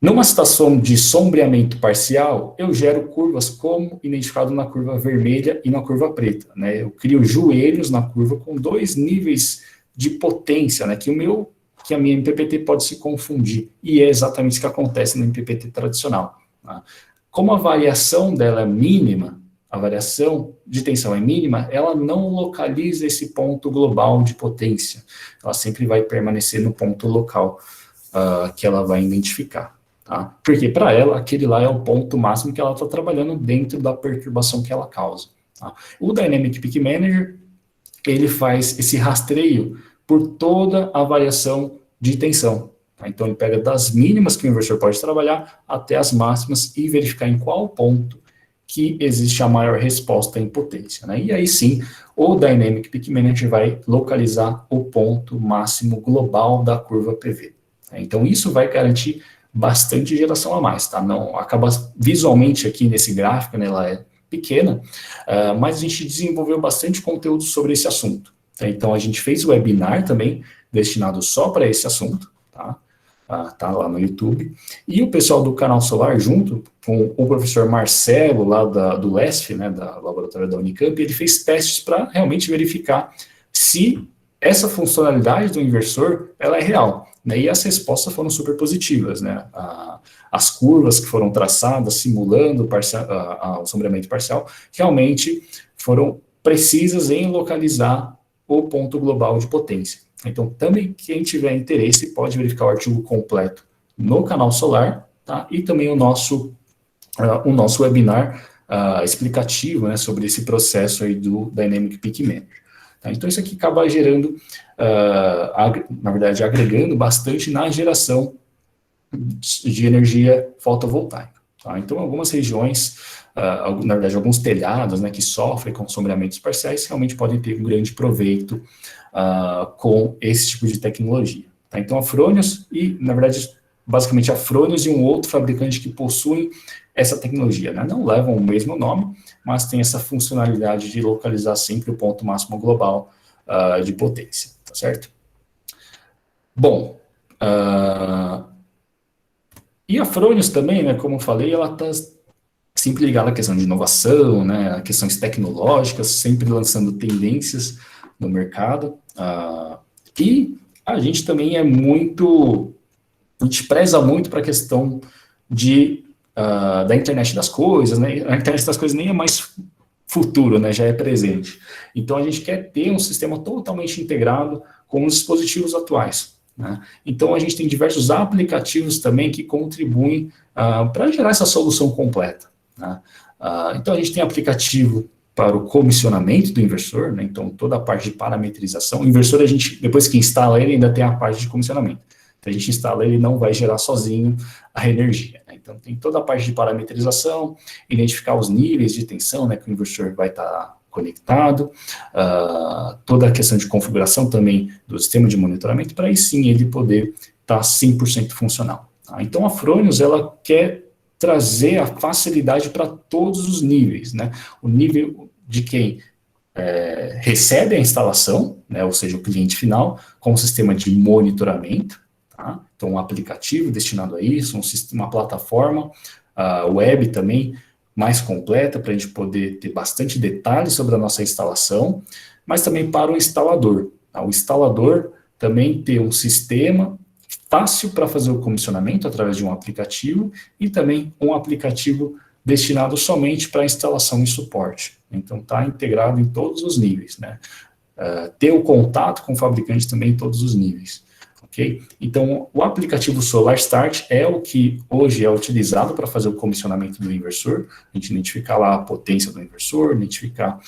Numa situação de sombreamento parcial, eu gero curvas como identificado na curva vermelha e na curva preta, né? Eu crio joelhos na curva com 2 níveis de potência, né? Que a minha MPPT pode se confundir, e é exatamente isso que acontece na MPPT tradicional, tá? Como a variação dela é mínima, a variação de tensão é mínima, ela não localiza esse ponto global de potência, ela sempre vai permanecer no ponto local que ela vai identificar. Tá? Porque para ela, aquele lá é o ponto máximo que ela está trabalhando dentro da perturbação que ela causa. Tá? O Dynamic Peak Manager, ele faz esse rastreio por toda a variação de tensão. Tá? Então, ele pega das mínimas que o inversor pode trabalhar até as máximas e verificar em qual ponto que existe a maior resposta em potência. Né? E aí sim, o Dynamic Peak Manager vai localizar o ponto máximo global da curva PV. Tá? Então, isso vai garantir bastante geração a mais, tá? Não acaba visualmente aqui nesse gráfico, né, ela é pequena, mas a gente desenvolveu bastante conteúdo sobre esse assunto. Tá? Então a gente fez o webinar também destinado só para esse assunto, tá? Tá lá no YouTube. E o pessoal do Canal Solar, junto com o professor Marcelo, lá do LESF, né, da laboratório da Unicamp, ele fez testes para realmente verificar se essa funcionalidade do inversor ela é real. Né, e as respostas foram super positivas, né? As curvas que foram traçadas, simulando o sombreamento parcial, realmente foram precisas em localizar o ponto global de potência. Então, também quem tiver interesse pode verificar o artigo completo no Canal Solar, tá? E também o nosso webinar explicativo, né, sobre esse processo aí do Dynamic Peak Manager. Tá? Então, isso aqui acaba gerando, na verdade, agregando bastante na geração de energia fotovoltaica. Tá? Então, algumas regiões, na verdade, alguns telhados, né, que sofrem com sombreamentos parciais, realmente podem ter um grande proveito com esse tipo de tecnologia. Tá? Então, a Fronius e, na verdade, basicamente a Fronius e um outro fabricante que possuem essa tecnologia, né? Não levam o mesmo nome, mas tem essa funcionalidade de localizar sempre o ponto máximo global de potência, tá certo? Bom, e a Fronius também, né, como eu falei, ela está sempre ligada à questão de inovação, né, a questões tecnológicas, sempre lançando tendências no mercado, e a gente também a gente preza muito para a questão da internet das coisas, né? A internet das coisas nem é mais futuro, né? Já é presente. Então, a gente quer ter um sistema totalmente integrado com os dispositivos atuais, né? Então, a gente tem diversos aplicativos também que contribuem para gerar essa solução completa, né? Então, a gente tem aplicativo para o comissionamento do inversor, né? Então, toda a parte de parametrização. O inversor, depois que instala ele, ainda tem a parte de comissionamento. Então, a gente instala ele, não vai gerar sozinho a energia, né? Então, tem toda a parte de parametrização, identificar os níveis de tensão, né, que o inversor vai estar conectado, toda a questão de configuração também do sistema de monitoramento, para aí sim ele poder estar 100% funcional. Tá? Então, a Fronius, ela quer trazer a facilidade para todos os níveis, né? O nível de quem recebe a instalação, né, ou seja, o cliente final, com o sistema de monitoramento. Tá? Então, um aplicativo destinado a isso, uma plataforma web também mais completa, para a gente poder ter bastante detalhes sobre a nossa instalação, mas também para o instalador. Tá? O instalador também ter um sistema fácil para fazer o comissionamento através de um aplicativo e também um aplicativo destinado somente para instalação e suporte. Então, está integrado em todos os níveis, né? Ter o contato com o fabricante também em todos os níveis. Okay? Então, o aplicativo Solar Start é o que hoje é utilizado para fazer o comissionamento do inversor. A gente identificar lá a potência do inversor, identificar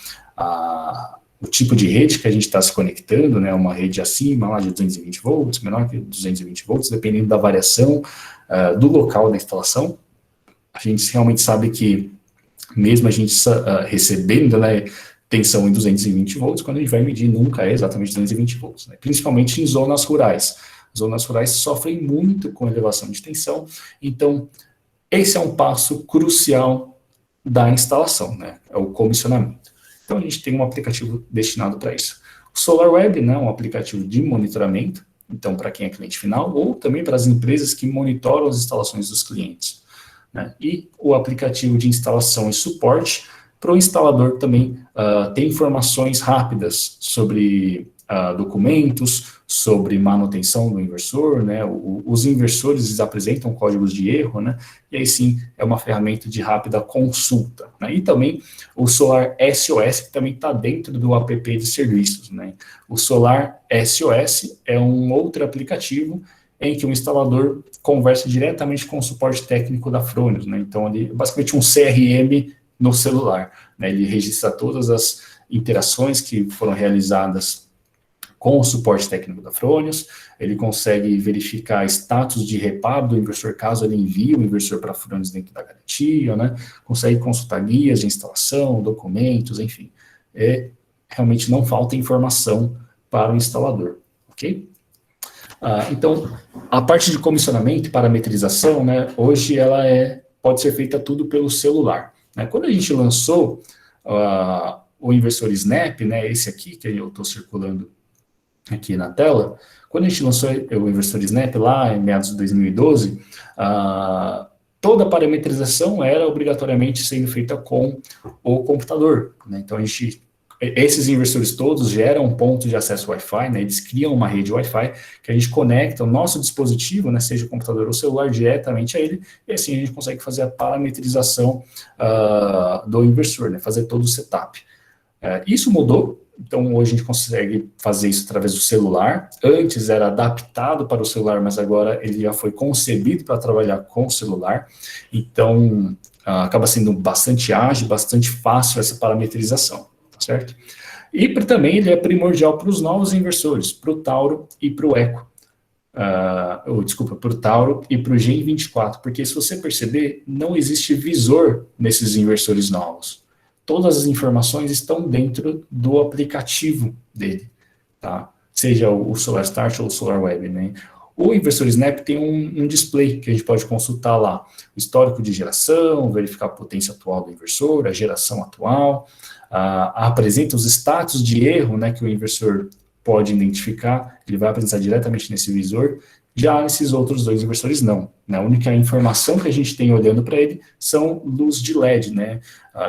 o tipo de rede que a gente está se conectando, né, uma rede acima lá de 220 volts, menor que 220 volts, dependendo da variação do local da instalação. A gente realmente sabe que, mesmo a gente recebendo, né, tensão em 220 volts, quando a gente vai medir, nunca é exatamente 220 volts, né? Principalmente em zonas rurais. Zonas rurais sofrem muito com elevação de tensão, então esse é um passo crucial da instalação, né? É o comissionamento. Então a gente tem um aplicativo destinado para isso. O SolarWeb, né, um aplicativo de monitoramento, então para quem é cliente final, ou também para as empresas que monitoram as instalações dos clientes, né? E o aplicativo de instalação e suporte, para o instalador também ter informações rápidas sobre documentos, sobre manutenção do inversor, né? Os inversores eles apresentam códigos de erro, né? E aí sim é uma ferramenta de rápida consulta, né? E também o Solar SOS, que também está dentro do app de serviços, né? O Solar SOS é um outro aplicativo em que o instalador conversa diretamente com o suporte técnico da Fronius, né? Então, ele é basicamente um CRM no celular, né? Ele registra todas as interações que foram realizadas com o suporte técnico da Fronius, ele consegue verificar status de reparo do inversor, caso ele envie o inversor para a Fronius dentro da garantia, né? Consegue consultar guias de instalação, documentos, enfim. Realmente não falta informação para o instalador, ok? Então, a parte de comissionamento e parametrização, né, hoje ela pode ser feita tudo pelo celular, né? Quando a gente lançou o inversor Snap, né, esse aqui que eu estou circulando aqui na tela, quando a gente lançou o inversor Snap lá em meados de 2012, toda a parametrização era obrigatoriamente sendo feita com o computador, né? Então esses inversores todos geram um ponto de acesso Wi-Fi, né? Eles criam uma rede Wi-Fi que a gente conecta o nosso dispositivo, né, seja o computador ou celular, diretamente a ele, e assim a gente consegue fazer a parametrização do inversor, né, fazer todo o setup. Isso mudou. Então, hoje a gente consegue fazer isso através do celular. Antes era adaptado para o celular, mas agora ele já foi concebido para trabalhar com o celular. Então, acaba sendo bastante ágil, bastante fácil essa parametrização, certo? E também ele é primordial para os novos inversores, para o Tauro e para o Eco. Para o Tauro e para o Gen 24, porque se você perceber, não existe visor nesses inversores novos. Todas as informações estão dentro do aplicativo dele, tá? Seja o Solar Start ou o Solar Web, né? O inversor Snap tem um display que a gente pode consultar lá, o histórico de geração, verificar a potência atual do inversor, a geração atual, apresenta os status de erro, né, que o inversor pode identificar, ele vai apresentar diretamente nesse visor. Já esses outros dois inversores não, né? A única informação que a gente tem olhando para ele são luz de LED, né?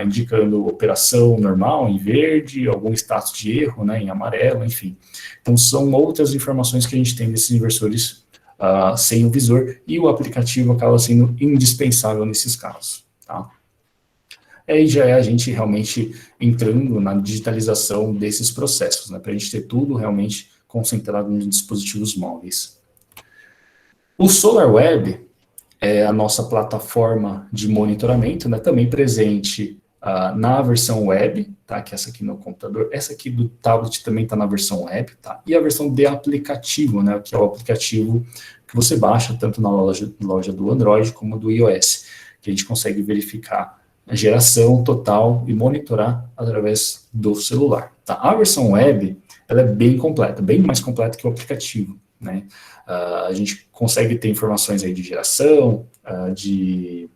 Indicando operação normal em verde, algum status de erro, né, em amarelo, enfim. Então são outras informações que a gente tem desses inversores sem o visor, e o aplicativo acaba sendo indispensável nesses casos, tá? Aí já é a gente realmente entrando na digitalização desses processos, né? Para a gente ter tudo realmente concentrado nos dispositivos móveis. O SolarWeb é a nossa plataforma de monitoramento, né, também presente na versão web, tá, que é essa aqui no computador, essa aqui do tablet também está na versão web, tá, e a versão de aplicativo, né, que é o aplicativo que você baixa tanto na loja do Android como do iOS, que a gente consegue verificar a geração total e monitorar através do celular. Tá? A versão web, ela é bem completa, bem mais completa que o aplicativo, né? A gente consegue ter informações aí de geração, de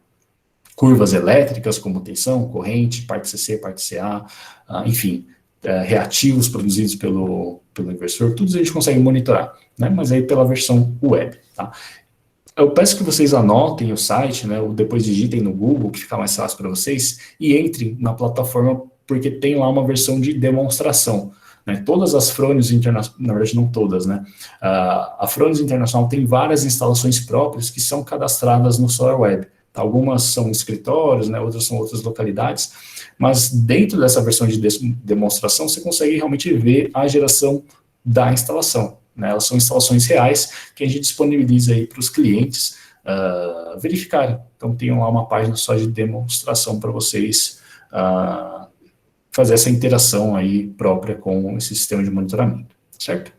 curvas elétricas, como tensão, corrente, parte CC, parte CA, enfim, reativos produzidos pelo inversor, tudo isso a gente consegue monitorar, né? Mas aí pela versão web, tá? Eu peço que vocês anotem o site, né, ou depois digitem no Google, que fica mais fácil para vocês, e entrem na plataforma, porque tem lá uma versão de demonstração. Né? Todas as Fronius internacionais, na verdade não todas, né? A Fronius Internacional tem várias instalações próprias que são cadastradas no SolarWeb. Tá? Algumas são escritórios, né? Outras são outras localidades, mas dentro dessa versão de demonstração você consegue realmente ver a geração da instalação. Né? Elas são instalações reais que a gente disponibiliza aí para os clientes verificarem. Então tem lá uma página só de demonstração para vocês fazer essa interação aí própria com esse sistema de monitoramento, certo?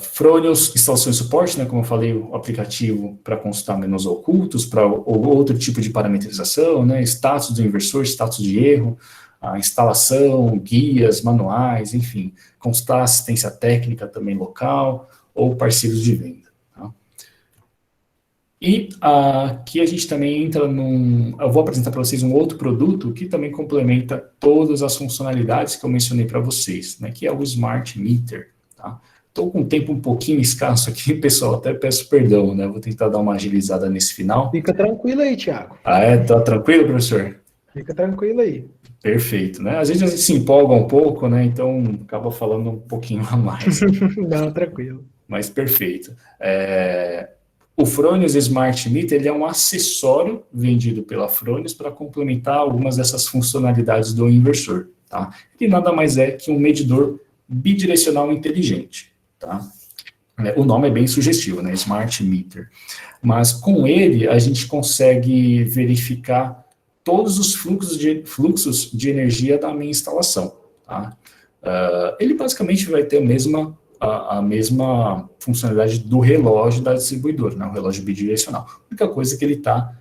Fronius instalação e suporte, né, como eu falei, o aplicativo para consultar menus ocultos, para outro tipo de parametrização, né, status do inversor, status de erro, a instalação, guias, manuais, enfim, consultar assistência técnica também local ou parceiros de venda. E aqui a gente também entra eu vou apresentar para vocês um outro produto que também complementa todas as funcionalidades que eu mencionei para vocês, né, que é o Smart Meter. tá? Estou com um tempo um pouquinho escasso aqui, pessoal, até peço perdão, né? Vou tentar dar uma agilizada nesse final. Fica tranquilo aí, Thiago. Ah, tá tranquilo, professor? Fica tranquilo aí. Perfeito, né? Às vezes a gente se empolga um pouco, né? Então acaba falando um pouquinho a mais. Não, tranquilo. Mas perfeito. O Fronius Smart Meter ele é um acessório vendido pela Fronius para complementar algumas dessas funcionalidades do inversor, tá? Ele nada mais é que um medidor bidirecional inteligente, tá? O nome é bem sugestivo, né? Smart Meter. Mas com ele a gente consegue verificar todos os fluxos de energia da minha instalação, tá? Ele basicamente vai ter a mesma funcionalidade do relógio da distribuidora, né, o relógio bidirecional. A única coisa é que ele está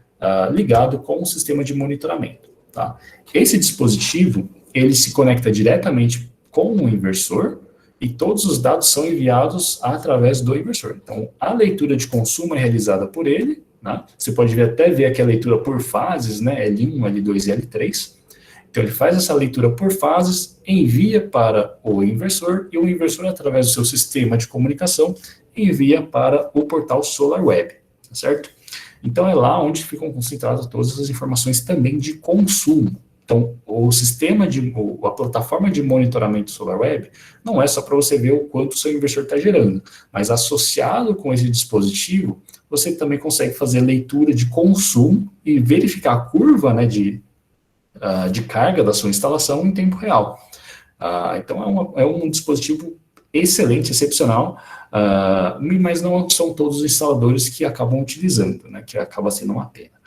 ligado com o sistema de monitoramento. Tá? Esse dispositivo, ele se conecta diretamente com o inversor e todos os dados são enviados através do inversor. Então, a leitura de consumo é realizada por ele, né? Você pode até ver aqui a leitura por fases, né? L1, L2 e L3. Então, ele faz essa leitura por fases, envia para o inversor, e o inversor, através do seu sistema de comunicação, envia para o portal SolarWeb, tá certo? Então, é lá onde ficam concentradas todas as informações também de consumo. Então, a plataforma de monitoramento SolarWeb não é só para você ver o quanto o seu inversor está gerando, mas associado com esse dispositivo, você também consegue fazer leitura de consumo e verificar a curva, né, de carga da sua instalação em tempo real. Então, é um dispositivo excelente, excepcional, mas não são todos os instaladores que acabam utilizando, né, que acaba sendo uma pena.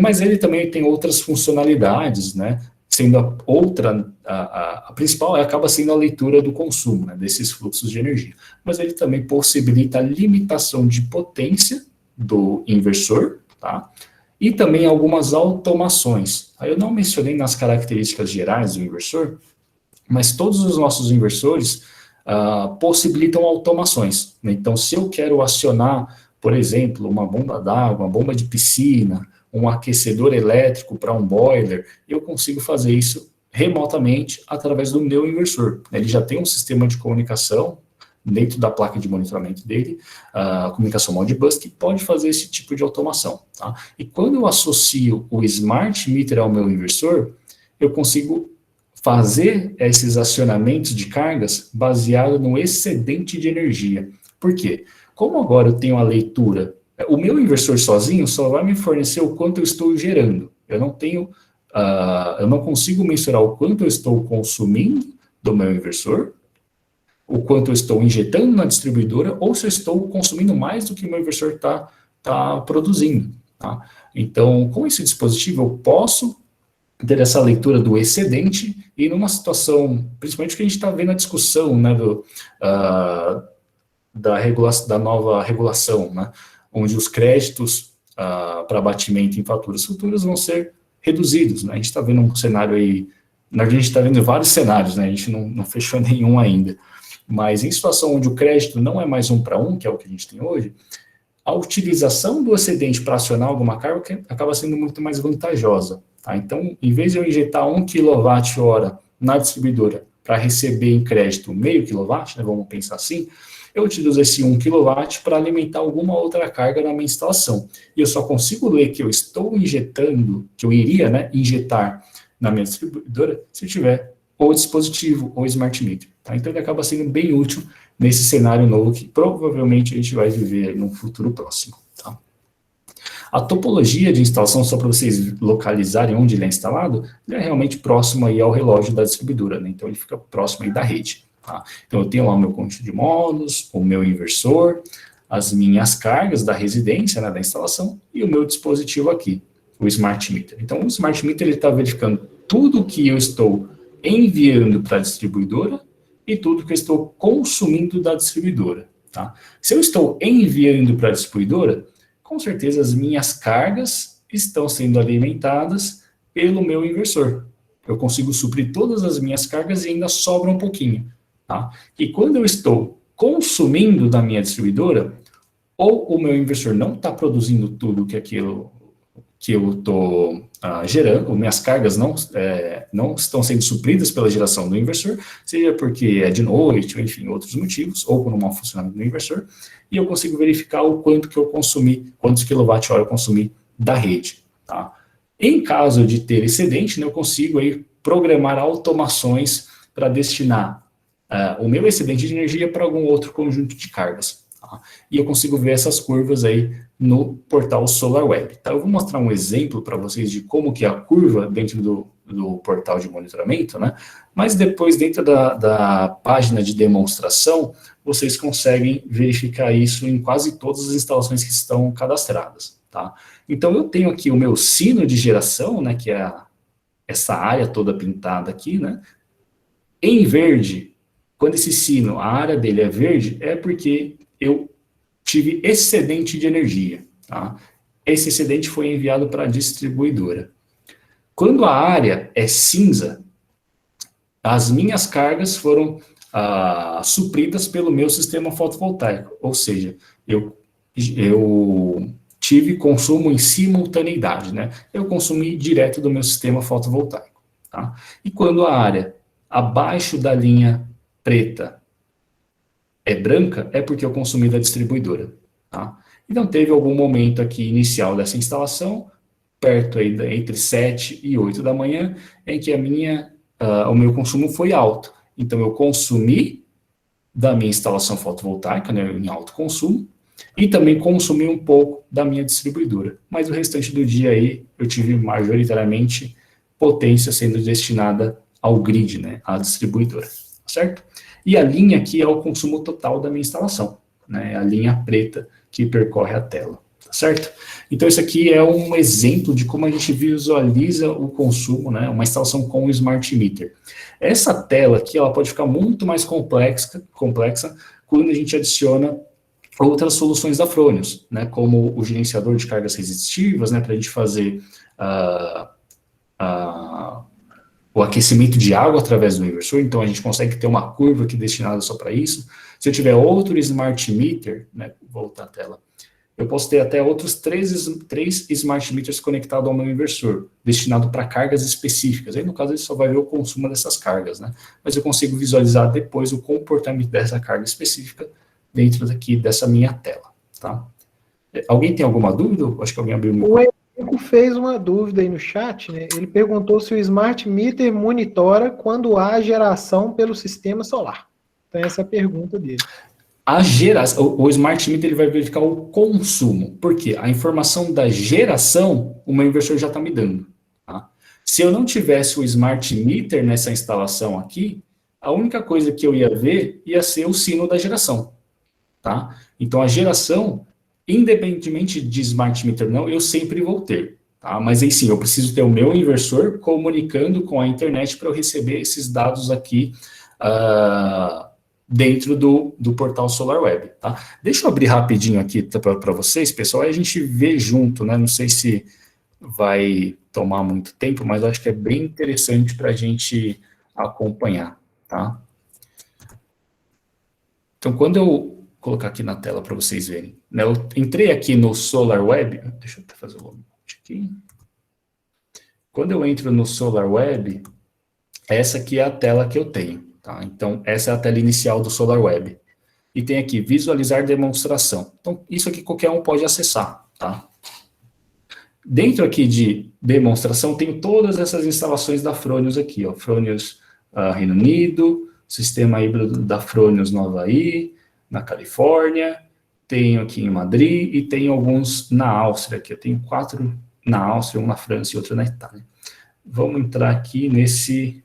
Mas ele também tem outras funcionalidades, né, sendo a principal acaba sendo a leitura do consumo, né, desses fluxos de energia. Mas ele também possibilita a limitação de potência do inversor, tá? E também algumas automações. Eu não mencionei nas características gerais do inversor, mas todos os nossos inversores possibilitam automações, né? Então, se eu quero acionar, por exemplo, uma bomba d'água, uma bomba de piscina, um aquecedor elétrico para um boiler, eu consigo fazer isso remotamente através do meu inversor. Ele já tem um sistema de comunicação dentro da placa de monitoramento dele, a comunicação Modbus, que pode fazer esse tipo de automação. Tá? E quando eu associo o Smart Meter ao meu inversor, eu consigo fazer esses acionamentos de cargas baseado no excedente de energia. Por quê? Como agora eu tenho a leitura, o meu inversor sozinho só vai me fornecer o quanto eu estou gerando. Eu não consigo mensurar o quanto eu estou consumindo do meu inversor, o quanto eu estou injetando na distribuidora, ou se eu estou consumindo mais do que o meu inversor está produzindo. Tá? Então, com esse dispositivo, eu posso ter essa leitura do excedente e numa situação, principalmente que a gente está vendo a discussão, né, da nova regulação, né, onde os créditos para abatimento em faturas futuras vão ser reduzidos. Né? A gente está vendo um cenário aí, na verdade a gente está vendo vários cenários, né? A gente não fechou nenhum ainda, mas em situação onde o crédito não é mais 1 para 1, que é o que a gente tem hoje, a utilização do excedente para acionar alguma carga acaba sendo muito mais vantajosa. Tá? Então, em vez de eu injetar 1 kWh na distribuidora para receber em crédito meio quilowatt, né, vamos pensar assim, eu utilizo esse 1 kW para alimentar alguma outra carga na minha instalação. E eu só consigo ler que eu estou injetando, que eu iria, né, injetar na minha distribuidora, se eu tiver ou dispositivo ou smart meter. Tá? Então, ele acaba sendo bem útil nesse cenário novo que provavelmente a gente vai viver no futuro próximo. Tá? A topologia de instalação, só para vocês localizarem onde ele é instalado, ele é realmente próximo aí ao relógio da distribuidora, né? Então ele fica próximo aí da rede. Tá? Então eu tenho lá o meu conjunto de módulos, o meu inversor, as minhas cargas da residência, né, da instalação, e o meu dispositivo aqui, o Smart Meter. Então o Smart Meter está verificando tudo que eu estou enviando para a distribuidora e tudo que eu estou consumindo da distribuidora. Tá? Se eu estou enviando para a distribuidora, com certeza as minhas cargas estão sendo alimentadas pelo meu inversor. Eu consigo suprir todas as minhas cargas e ainda sobra um pouquinho. Tá? E quando eu estou consumindo da minha distribuidora, ou o meu inversor não está produzindo tudo que eu estou gerando, minhas cargas não estão sendo supridas pela geração do inversor, seja porque é de noite, ou enfim, outros motivos, ou por um mau funcionamento do inversor, e eu consigo verificar o quanto que eu consumi, quantos quilowatt-hora eu consumi da rede. Tá? Em caso de ter excedente, né, eu consigo aí programar automações para destinar o meu excedente de energia para algum outro conjunto de cargas. Tá? E eu consigo ver essas curvas aí no portal SolarWeb. Tá? Eu vou mostrar um exemplo para vocês de como que é a curva dentro do portal de monitoramento, né? Mas depois, dentro da página de demonstração, vocês conseguem verificar isso em quase todas as instalações que estão cadastradas. Tá? Então, eu tenho aqui o meu sino de geração, né, que é essa área toda pintada aqui, né? Em verde, quando esse sino, a área dele é verde, é porque eu tive excedente de energia. Tá? Esse excedente foi enviado para a distribuidora. Quando a área é cinza, as minhas cargas foram supridas pelo meu sistema fotovoltaico, ou seja, eu tive consumo em simultaneidade, né? Eu consumi direto do meu sistema fotovoltaico. Tá? E quando a área abaixo da linha preta é branca, é porque eu consumi da distribuidora. Tá? Então, teve algum momento aqui inicial dessa instalação, perto aí entre 7 e 8 da manhã, em que o meu consumo foi alto. Então, eu consumi da minha instalação fotovoltaica, né, em alto consumo, e também consumi um pouco da minha distribuidora. Mas o restante do dia aí, eu tive majoritariamente potência sendo destinada ao grid, né, à distribuidora, certo? E a linha aqui é o consumo total da minha instalação, né, a linha preta que percorre a tela, tá certo? Então, isso aqui é um exemplo de como a gente visualiza o consumo, né, uma instalação com o Smart Meter. Essa tela aqui, ela pode ficar muito mais complexa quando a gente adiciona outras soluções da Fronius, né, como o gerenciador de cargas resistivas, né, para a gente fazer o aquecimento de água através do inversor, então a gente consegue ter uma curva aqui destinada só para isso. Se eu tiver outro Smart Meter, né, vou voltar a tela, eu posso ter até outros três Smart Meters conectados ao meu inversor, destinado para cargas específicas. Aí, no caso, ele só vai ver o consumo dessas cargas, né? Mas eu consigo visualizar depois o comportamento dessa carga específica dentro daqui dessa minha tela, tá? Alguém tem alguma dúvida? Acho que alguém abriu o microfone. O Henrico fez uma dúvida aí no chat, né? Ele perguntou se o Smart Meter monitora quando há geração pelo sistema solar. Então, essa é a pergunta dele. O Smart Meter ele vai verificar o consumo. Por quê? A informação da geração, o meu inversor já está me dando. Tá? Se eu não tivesse o Smart Meter nessa instalação aqui, a única coisa que eu ia ver ia ser o sino da geração. Tá? Então, a geração, independentemente de Smart Meter ou não, eu sempre vou ter. Tá? Mas aí sim, eu preciso ter o meu inversor comunicando com a internet para eu receber esses dados aqui dentro do portal SolarWeb. Tá? Deixa eu abrir rapidinho aqui para vocês, pessoal, e a gente vê junto, né? Não sei se vai tomar muito tempo, mas eu acho que é bem interessante para a gente acompanhar. Tá? Então, quando eu colocar aqui na tela para vocês verem, né, eu entrei aqui no SolarWeb, deixa eu fazer o logout aqui. Quando eu entro no SolarWeb, essa aqui é a tela que eu tenho. Tá? Então, essa é a tela inicial do SolarWeb. E tem aqui, visualizar demonstração. Então, isso aqui qualquer um pode acessar. Tá? Dentro aqui de demonstração, tem todas essas instalações da Fronius aqui. Ó, Fronius Reino Unido, sistema híbrido da Fronius no Havaí, na Califórnia, tenho aqui em Madrid e tenho alguns na Áustria. Aqui. Eu tenho 4 na Áustria, um na França e outro na Itália. Vamos entrar aqui nesse...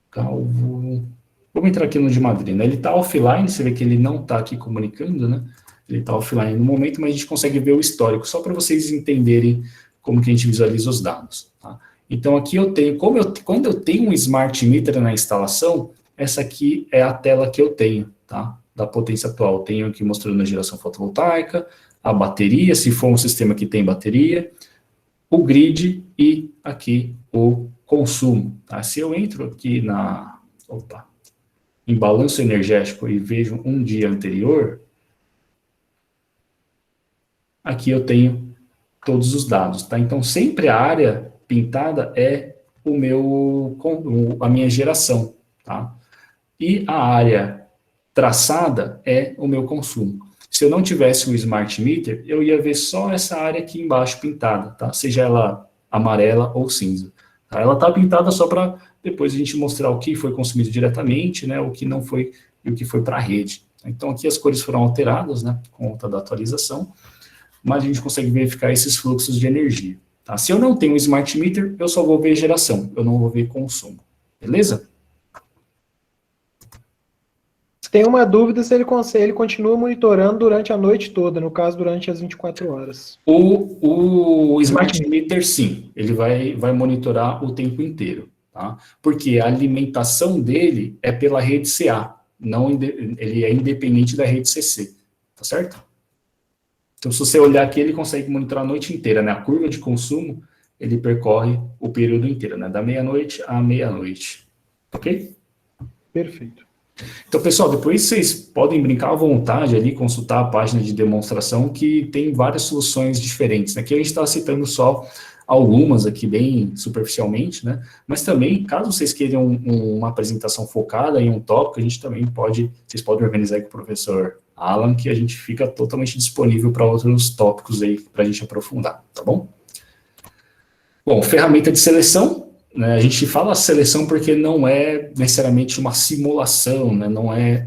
Calvo. Vamos entrar aqui no de Madrid, né? Ele está offline, você vê que ele não está aqui comunicando, né? Ele está offline no momento, mas a gente consegue ver o histórico, só para vocês entenderem como que a gente visualiza os dados. Tá? Então, aqui eu tenho, quando eu tenho um Smart Meter na instalação, essa aqui é a tela que eu tenho, tá? Da potência atual. Eu tenho aqui mostrando a geração fotovoltaica, a bateria, se for um sistema que tem bateria, o grid e aqui o consumo. Tá? Se eu entro aqui em balanço energético e vejo um dia anterior, aqui eu tenho todos os dados, tá? Então, sempre a área pintada é a minha geração, tá? E a área traçada é o meu consumo. Se eu não tivesse o Smart Meter, eu ia ver só essa área aqui embaixo pintada, tá? Seja ela amarela ou cinza. Tá? Ela está pintada só para depois a gente mostrar o que foi consumido diretamente, né? O que não foi e o que foi para a rede. Então, aqui as cores foram alteradas, né? Por conta da atualização, mas a gente consegue verificar esses fluxos de energia. Tá? Se eu não tenho o Smart Meter, eu só vou ver geração, eu não vou ver consumo. Beleza? Tem uma dúvida se ele continua monitorando durante a noite toda, no caso, durante as 24 horas. O Smart Meter, sim, ele vai monitorar o tempo inteiro, tá? Porque a alimentação dele é pela rede CA, ele é independente da rede CC, tá certo? Então, se você olhar aqui, ele consegue monitorar a noite inteira, né? A curva de consumo, ele percorre o período inteiro, né? Da meia-noite à meia-noite, ok? Perfeito. Então, pessoal, depois vocês podem brincar à vontade ali, consultar a página de demonstração, que tem várias soluções diferentes. Aqui a gente está citando só algumas aqui, bem superficialmente, né? Mas também, caso vocês queiram uma apresentação focada em um tópico, a gente também vocês podem organizar aí com o professor Alan, que a gente fica totalmente disponível para outros tópicos aí, para a gente aprofundar, tá bom? Bom, ferramenta de seleção. A gente fala seleção porque não é necessariamente uma simulação, né? Não é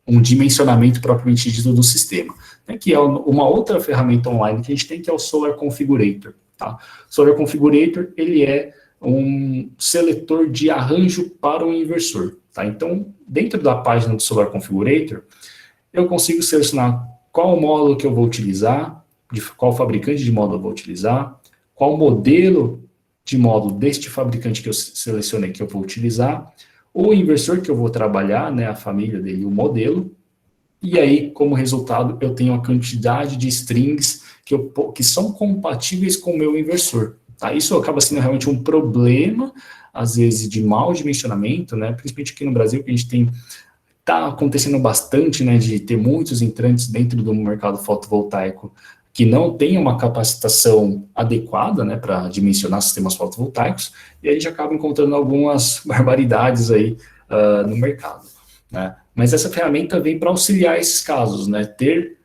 um dimensionamento propriamente dito do sistema, né? Que é uma outra ferramenta online que a gente tem, que é o Solar Configurator. Tá? Solar Configurator, ele é um seletor de arranjo para o inversor. Tá? Então, dentro da página do Solar Configurator, eu consigo selecionar qual módulo que eu vou utilizar, qual fabricante de módulo eu vou utilizar, qual modelo de módulo deste fabricante que eu selecionei que eu vou utilizar, o inversor que eu vou trabalhar, né, a família dele, o modelo, e aí, como resultado, eu tenho a quantidade de strings que são compatíveis com o meu inversor. Tá? Isso acaba sendo realmente um problema, às vezes, de mau dimensionamento, né, principalmente aqui no Brasil, que a gente está acontecendo bastante, né, de ter muitos entrantes dentro do mercado fotovoltaico que não tem uma capacitação adequada, né, para dimensionar sistemas fotovoltaicos, e a gente acaba encontrando algumas barbaridades aí no mercado, né? Mas essa ferramenta vem para auxiliar esses casos, né, ter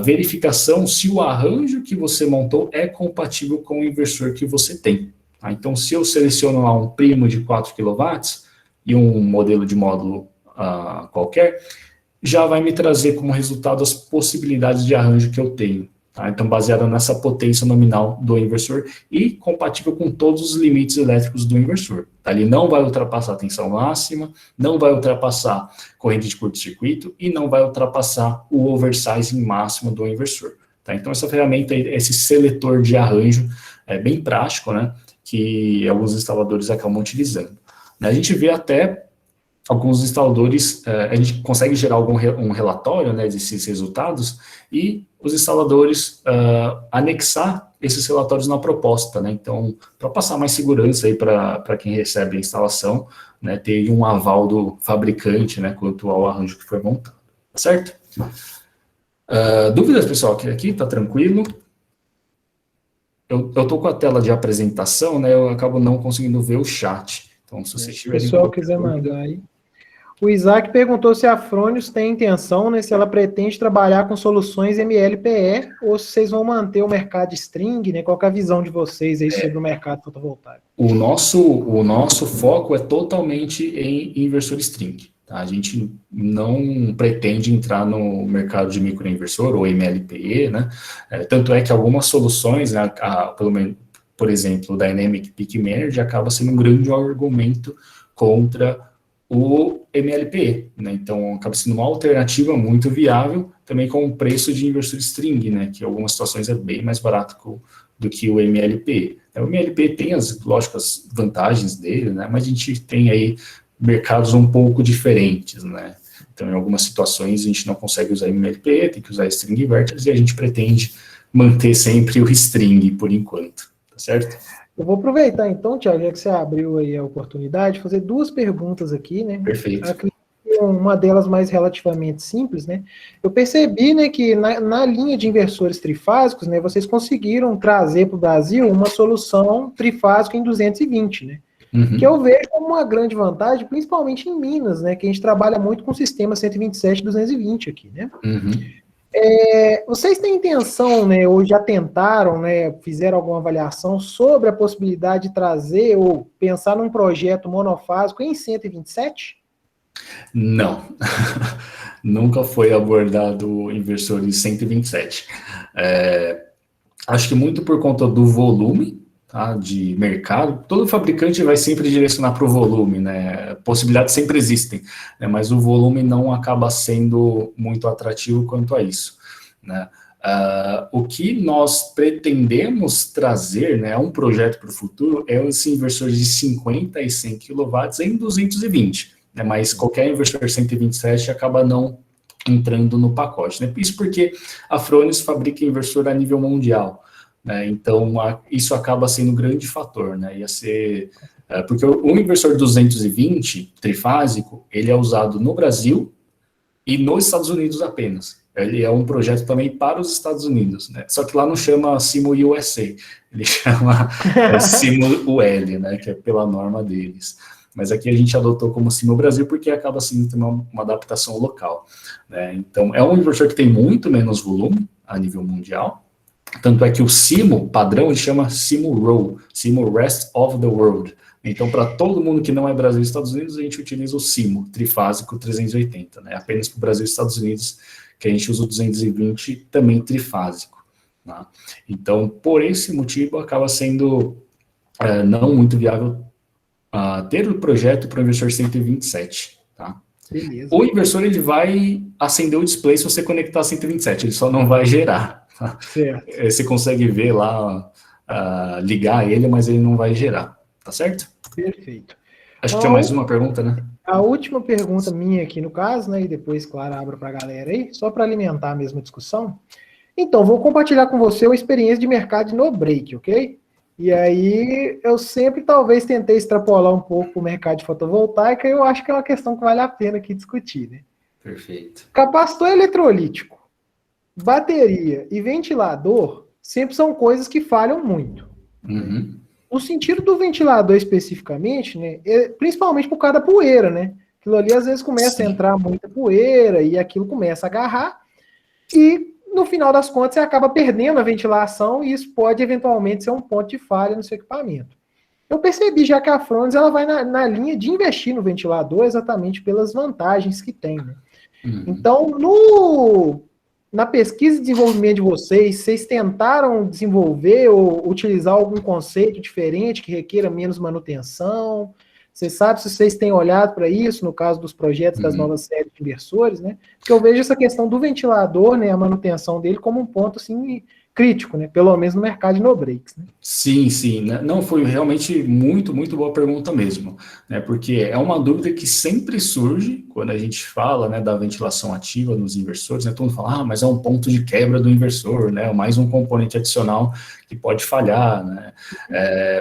verificação se o arranjo que você montou é compatível com o inversor que você tem. Tá? Então, se eu seleciono lá um primo de 4 kW e um modelo de módulo qualquer, já vai me trazer como resultado as possibilidades de arranjo que eu tenho. Tá? Então, baseada nessa potência nominal do inversor e compatível com todos os limites elétricos do inversor. Tá? Ele não vai ultrapassar a tensão máxima, não vai ultrapassar corrente de curto-circuito e não vai ultrapassar o oversizing máximo do inversor. Tá? Então, essa ferramenta, esse seletor de arranjo, é bem prático, né, que alguns instaladores acabam utilizando. A gente vê até alguns instaladores, a gente consegue gerar um relatório, né, desses resultados, e os instaladores anexar esses relatórios na proposta, né, então, para passar mais segurança aí para quem recebe a instalação, né, ter um aval do fabricante, né, quanto ao arranjo que foi montado, certo? Dúvidas, pessoal? Aqui tá tranquilo? Eu tô com a tela de apresentação, né, eu acabo não conseguindo ver o chat, então, se você tiver... Se o pessoal quiser mandar aí. O Isaac perguntou se a Fronius tem intenção, né, se ela pretende trabalhar com soluções MLPE ou se vocês vão manter o mercado de string, né? Qual é a visão de vocês aí sobre o mercado fotovoltaico? O nosso foco é totalmente em inversor string. Tá? A gente não pretende entrar no mercado de microinversor ou MLPE, né? Tanto é que algumas soluções, né, por exemplo, o Dynamic Peak Manager acaba sendo um grande argumento contra o MLPE, né? Então acaba sendo uma alternativa muito viável, também com o preço de inversor string, né? Que em algumas situações é bem mais barato do que o MLPE. O MLPE tem as lógicas vantagens dele, né? Mas a gente tem aí mercados um pouco diferentes, né? Então em algumas situações a gente não consegue usar MLPE, tem que usar string inverters e a gente pretende manter sempre o string por enquanto, tá certo? Eu vou aproveitar então, Thiago, já que você abriu aí a oportunidade, fazer duas perguntas aqui, né? Perfeito. uma delas mais relativamente simples, né? Eu percebi, né, que na linha de inversores trifásicos, né, vocês conseguiram trazer para o Brasil uma solução trifásica em 220, né? Que eu vejo como uma grande vantagem, principalmente em Minas, né? Que a gente trabalha muito com o sistema 127 e 220 aqui, né? Vocês têm intenção, né, ou já tentaram, né, fizeram alguma avaliação sobre a possibilidade de trazer ou pensar num projeto monofásico em 127? Não, nunca foi abordado inversor em 127. Acho que muito por conta do volume, tá, de mercado. Todo fabricante vai sempre direcionar para o volume, né? Possibilidades sempre existem, né? Mas o volume não acaba sendo muito atrativo quanto a isso, né? O que nós pretendemos trazer, né, um projeto para o futuro, é esse inversor de 50 e 100 kW em 220, né, mas qualquer inversor 127 acaba não entrando no pacote, né? Isso porque a Frônios fabrica inversor a nível mundial, né? Então isso acaba sendo um grande fator, né? Ia ser porque o inversor 220 trifásico, ele é usado no Brasil e nos Estados Unidos apenas. Ele é um projeto também para os Estados Unidos, né? Só que lá não chama Simo USA, ele chama Simo UL, né? Que é pela norma deles. Mas aqui a gente adotou como Simo Brasil porque acaba sendo uma adaptação local, né? Então, é um inversor que tem muito menos volume a nível mundial. Tanto é que o Simo padrão ele chama Simo Row, Simo Rest of the World. Então, para todo mundo que não é Brasil e Estados Unidos, a gente utiliza o Simo trifásico 380, né? Apenas para o Brasil e Estados Unidos que a gente usa o 220 também trifásico, né? Então, por esse motivo, acaba sendo não muito viável ter o projeto para o inversor 127, tá? Beleza. O inversor ele vai acender o display se você conectar 127, ele só não vai gerar, tá? Certo. Você consegue ver lá, ligar ele, mas ele não vai gerar, tá certo? Perfeito. Acho que tinha mais uma pergunta, né? A última pergunta minha aqui no caso, né, e depois, claro, abro para a galera aí, só para alimentar a mesma discussão. Então, vou compartilhar com você uma experiência de mercado de no break, ok? E aí, eu sempre talvez tentei extrapolar um pouco o mercado de fotovoltaica, e eu acho que é uma questão que vale a pena aqui discutir, né? Perfeito. Capacitor eletrolítico, bateria e ventilador sempre são coisas que falham muito. No sentido do ventilador especificamente, né, principalmente por causa da poeira, né? Aquilo ali às vezes começa a entrar muita poeira e aquilo começa a agarrar e no final das contas você acaba perdendo a ventilação e isso pode eventualmente ser um ponto de falha no seu equipamento. Eu percebi já que a Frônios ela vai na linha de investir no ventilador exatamente pelas vantagens que tem, né? Então, na pesquisa e desenvolvimento de vocês tentaram desenvolver ou utilizar algum conceito diferente que requeira menos manutenção? Você sabe se vocês têm olhado para isso, no caso dos projetos das novas séries de inversores, né? Porque eu vejo essa questão do ventilador, né, a manutenção dele como um ponto, assim, crítico, né? Pelo menos no mercado de no-breaks, né? Sim, sim. Não, foi realmente muito, muito boa pergunta mesmo, né? Porque é uma dúvida que sempre surge quando a gente fala, né, da ventilação ativa nos inversores, né? Todo mundo fala, mas é um ponto de quebra do inversor, né? Mais um componente adicional que pode falhar, né?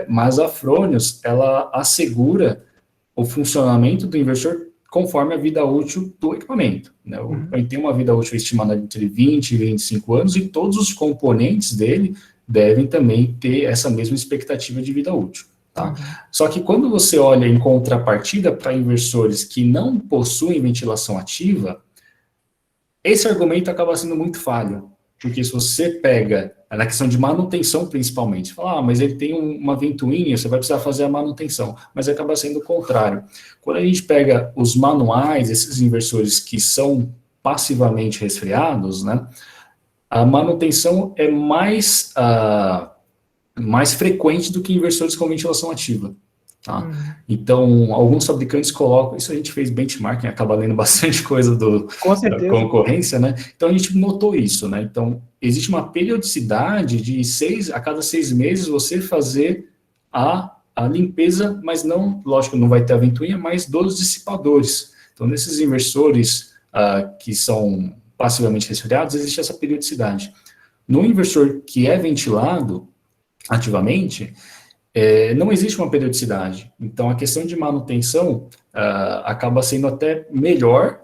Mas a Frônios, ela assegura o funcionamento do inversor conforme a vida útil do equipamento, né? O equipamento tem uma vida útil estimada entre 20 e 25 anos e todos os componentes dele devem também ter essa mesma expectativa de vida útil, tá? Só que quando você olha em contrapartida para inversores que não possuem ventilação ativa, esse argumento acaba sendo muito falho, porque se você pega, na questão de manutenção principalmente, fala, mas ele tem uma ventoinha, você vai precisar fazer a manutenção, mas acaba sendo o contrário. Quando a gente pega os manuais, esses inversores que são passivamente resfriados, né, a manutenção é mais frequente do que inversores com ventilação ativa. Tá? Então, alguns fabricantes colocam, isso a gente fez benchmarking, acaba lendo bastante coisa da concorrência, né? Então, a gente notou isso, né? Então, existe uma periodicidade de a cada 6 meses você fazer a limpeza, mas não, lógico, não vai ter a ventoinha, mas dos dissipadores. Então, nesses inversores que são passivamente resfriados, existe essa periodicidade. No inversor que é ventilado ativamente, não existe uma periodicidade. Então, a questão de manutenção acaba sendo até melhor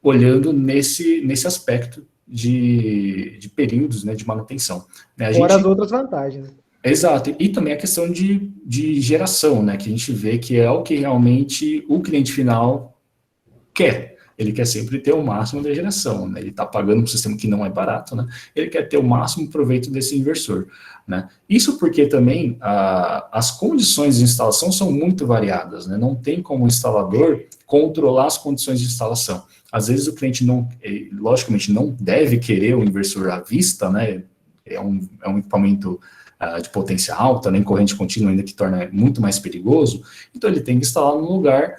olhando nesse aspecto de períodos, né, de manutenção. Né, Fora as outras vantagens. Exato, e também a questão de geração, né, que a gente vê que é o que realmente o cliente final quer. Ele quer sempre ter o máximo da geração, né? Ele está pagando um sistema que não é barato, né? Ele quer ter o máximo proveito desse inversor, né? Isso porque também as condições de instalação são muito variadas, né? Não tem como o instalador controlar as condições de instalação. Às vezes o cliente logicamente, não deve querer o inversor à vista, né? É um equipamento de potência alta, né? Em corrente contínua ainda que torna muito mais perigoso. Então ele tem que instalar num lugar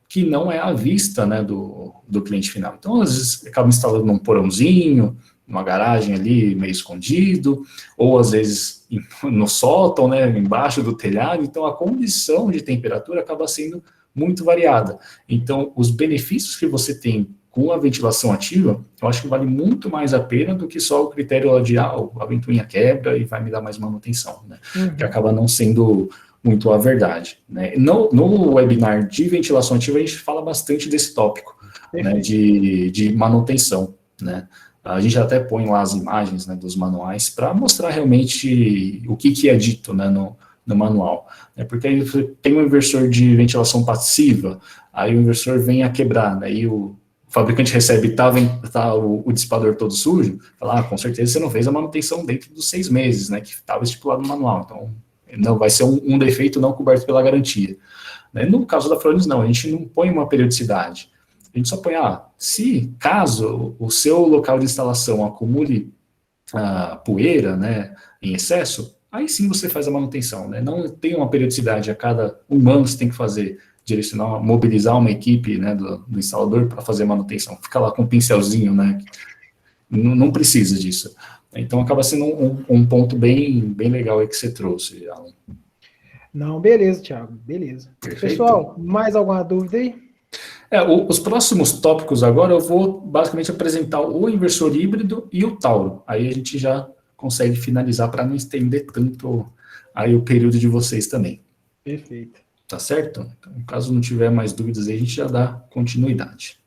que não é à vista, né, do cliente final. Então, às vezes, acaba instalando num porãozinho, numa garagem ali, meio escondido, ou às vezes no sótão, né, embaixo do telhado. Então, a condição de temperatura acaba sendo muito variada. Então, os benefícios que você tem com a ventilação ativa, eu acho que vale muito mais a pena do que só o critério de, a ventoinha quebra e vai me dar mais manutenção, né, que acaba não sendo muito a verdade, né? No webinar de ventilação ativa, a gente fala bastante desse tópico, né, de manutenção, né? A gente até põe lá as imagens, né, dos manuais para mostrar realmente o que é dito, né, no manual, né? Porque aí você tem um inversor de ventilação passiva, aí o inversor vem a quebrar, né, e o fabricante recebe, tá o dissipador todo sujo, fala, com certeza você não fez a manutenção dentro dos 6 meses, né, que estava estipulado no manual, então não vai ser um defeito não coberto pela garantia. Né? No caso da Fronius, não, a gente não põe uma periodicidade. A gente só põe, se caso o seu local de instalação acumule poeira, né, em excesso, aí sim você faz a manutenção. Né? Não tem uma periodicidade, a cada 1 ano você tem que mobilizar uma equipe, né, do instalador para fazer a manutenção. Fica lá com um pincelzinho, né? Não precisa disso. Então, acaba sendo um ponto bem legal aí que você trouxe, Alan. Não, beleza, Thiago, beleza. Perfeito. Pessoal, mais alguma dúvida aí? Os próximos tópicos agora, eu vou basicamente apresentar o inversor híbrido e o Tauro. Aí a gente já consegue finalizar para não estender tanto aí o período de vocês também. Perfeito. Tá certo? Então, caso não tiver mais dúvidas aí, a gente já dá continuidade.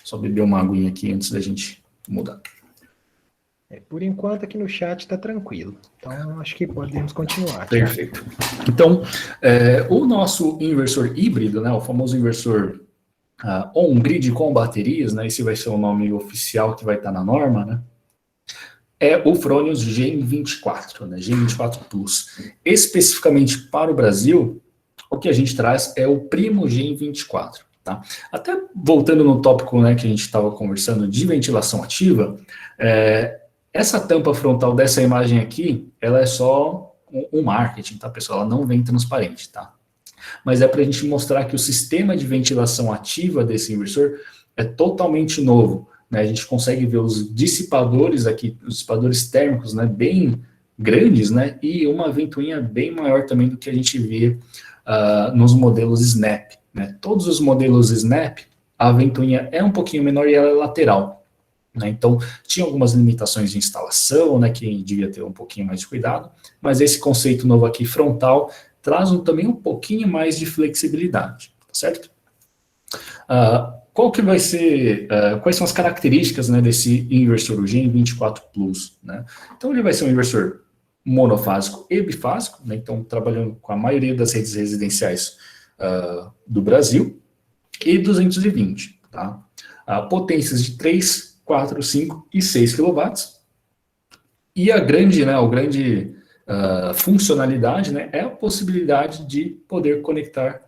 Só beber uma aguinha aqui antes da gente mudar. Por enquanto aqui no chat está tranquilo. Então, acho que podemos continuar. Perfeito. Então, o nosso inversor híbrido, né, o famoso inversor on-grid com baterias, né, esse vai ser o nome oficial que vai estar na norma, né, é o Fronius Gen24, né, Gen24 Plus. Especificamente para o Brasil, o que a gente traz é o Primo Gen24. Tá? Até voltando no tópico, né, que a gente estava conversando de ventilação ativa, essa tampa frontal dessa imagem aqui, ela é só um marketing, tá, pessoal? Ela não vem transparente, tá? Mas é para a gente mostrar que o sistema de ventilação ativa desse inversor é totalmente novo, né? A gente consegue ver os dissipadores aqui, os dissipadores térmicos, né, bem grandes, né? E uma ventoinha bem maior também do que a gente vê nos modelos Snap, né? Todos os modelos Snap, a ventoinha é um pouquinho menor e ela é lateral. Né, então, tinha algumas limitações de instalação, né, que devia ter um pouquinho mais de cuidado, mas esse conceito novo aqui, frontal, traz também um pouquinho mais de flexibilidade, tá certo? Qual que vai ser, quais são as características, né, desse inversor, o Gen24 Plus? Né? Então, ele vai ser um inversor monofásico e bifásico, né, então, trabalhando com a maioria das redes residenciais do Brasil, e 220, tá? Potências de 3, 4, 5 e 6 kW. E a grande funcionalidade, né, é a possibilidade de poder conectar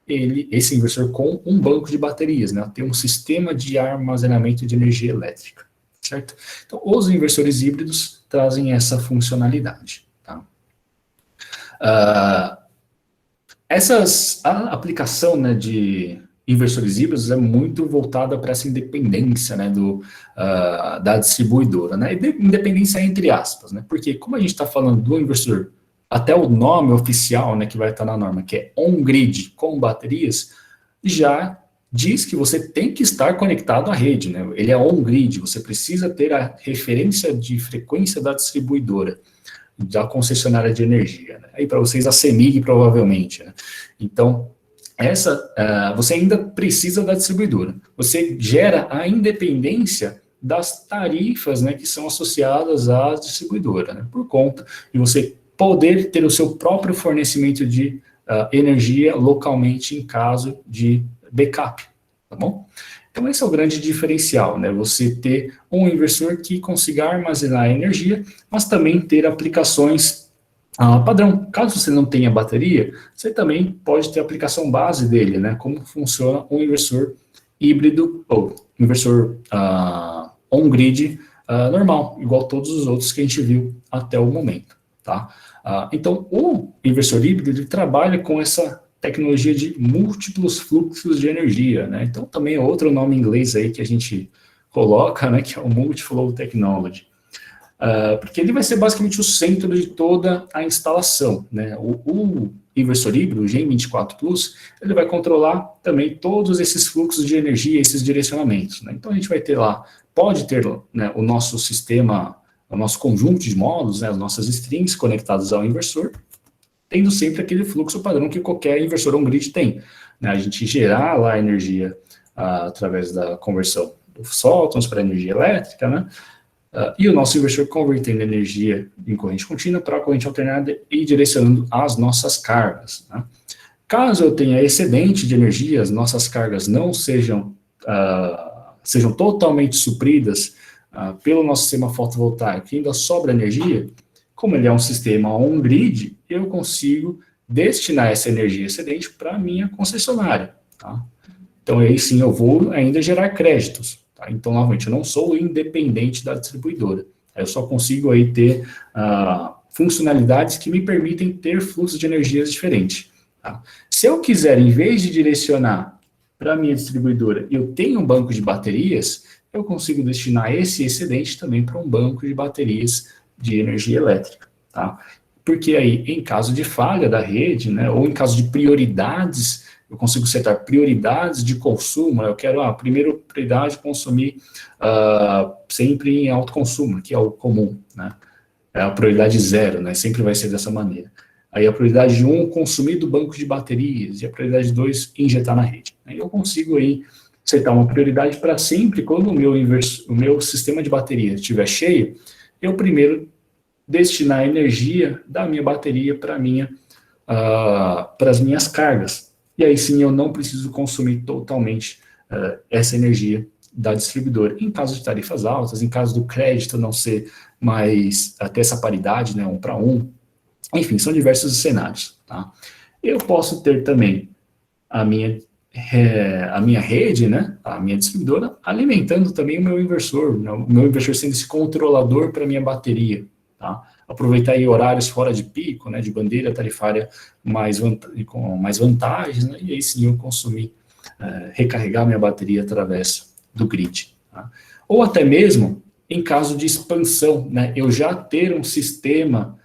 esse inversor com um banco de baterias, né, ter um sistema de armazenamento de energia elétrica, certo? Então, os inversores híbridos trazem essa funcionalidade. Tá? A aplicação, né, de inversores híbridos é muito voltada para essa independência, né, da distribuidora, né, independência entre aspas, né, porque como a gente está falando do inversor, até o nome oficial, né, que vai estar na norma, que é on-grid com baterias, já diz que você tem que estar conectado à rede, né, ele é on-grid, você precisa ter a referência de frequência da distribuidora. da concessionária de energia, né? Aí para vocês a CEMIG provavelmente, né? Então, você ainda precisa da distribuidora. Você gera a independência das tarifas, né, que são associadas à distribuidora, né, por conta de você poder ter o seu próprio fornecimento de energia localmente em caso de backup, tá bom? Então, esse é o grande diferencial, né? Você ter um inversor que consiga armazenar energia, mas também ter aplicações padrão. Caso você não tenha bateria, você também pode ter a aplicação base dele, né? Como funciona um inversor híbrido ou inversor on-grid normal, igual todos os outros que a gente viu até o momento, tá? Então, o inversor híbrido ele trabalha com essa tecnologia de múltiplos fluxos de energia, né? Então, também é outro nome em inglês aí que a gente coloca, né? Que é o Multi-Flow Technology. Porque ele vai ser basicamente o centro de toda a instalação, né? O inversor híbrido, o Gen24 Plus, ele vai controlar também todos esses fluxos de energia, esses direcionamentos, né? Então, a gente vai ter lá, pode ter, né, o nosso sistema, o nosso conjunto de módulos, né, as nossas strings conectadas ao inversor, tendo sempre aquele fluxo padrão que qualquer inversor on-grid tem, né? A gente gerar lá a energia através da conversão do sótons para energia elétrica, né? E o nosso inversor convertendo energia em corrente contínua para corrente alternada e direcionando as nossas cargas, né? Caso eu tenha excedente de energia, as nossas cargas não sejam totalmente supridas pelo nosso sistema fotovoltaico e ainda sobra energia, como ele é um sistema on-grid, eu consigo destinar essa energia excedente para a minha concessionária, tá? Então, aí sim eu vou ainda gerar créditos, tá? Então, novamente, eu não sou independente da distribuidora. Eu só consigo aí ter funcionalidades que me permitem ter fluxos de energias diferentes, tá? Se eu quiser, em vez de direcionar para a minha distribuidora, eu tenho um banco de baterias, eu consigo destinar esse excedente também para um banco de baterias de energia elétrica, tá? Porque aí, em caso de falha da rede, né, ou em caso de prioridades, eu consigo setar prioridades de consumo, eu quero, primeira prioridade, consumir sempre em alto consumo, que é o comum, né? É a prioridade 0, né, sempre vai ser dessa maneira. Aí a prioridade 1, consumir do banco de baterias, e a prioridade 2, injetar na rede. Aí eu consigo aí setar uma prioridade para sempre, quando o meu sistema de bateria estiver cheio, eu primeiro destinar a energia da minha bateria para as minhas cargas. E aí sim eu não preciso consumir totalmente essa energia da distribuidora. Em caso de tarifas altas, em caso do crédito não ser mais até essa paridade, né, 1 para 1, enfim, são diversos cenários, tá? Eu posso ter também a minha rede, né, a minha distribuidora, alimentando também o meu inversor, né, o meu inversor sendo esse controlador para a minha bateria, tá? Aproveitar aí horários fora de pico, né, de bandeira tarifária com mais vantagens, né, e aí sim eu consumir, recarregar minha bateria através do grid, tá? Ou até mesmo em caso de expansão, né, eu já ter um sistema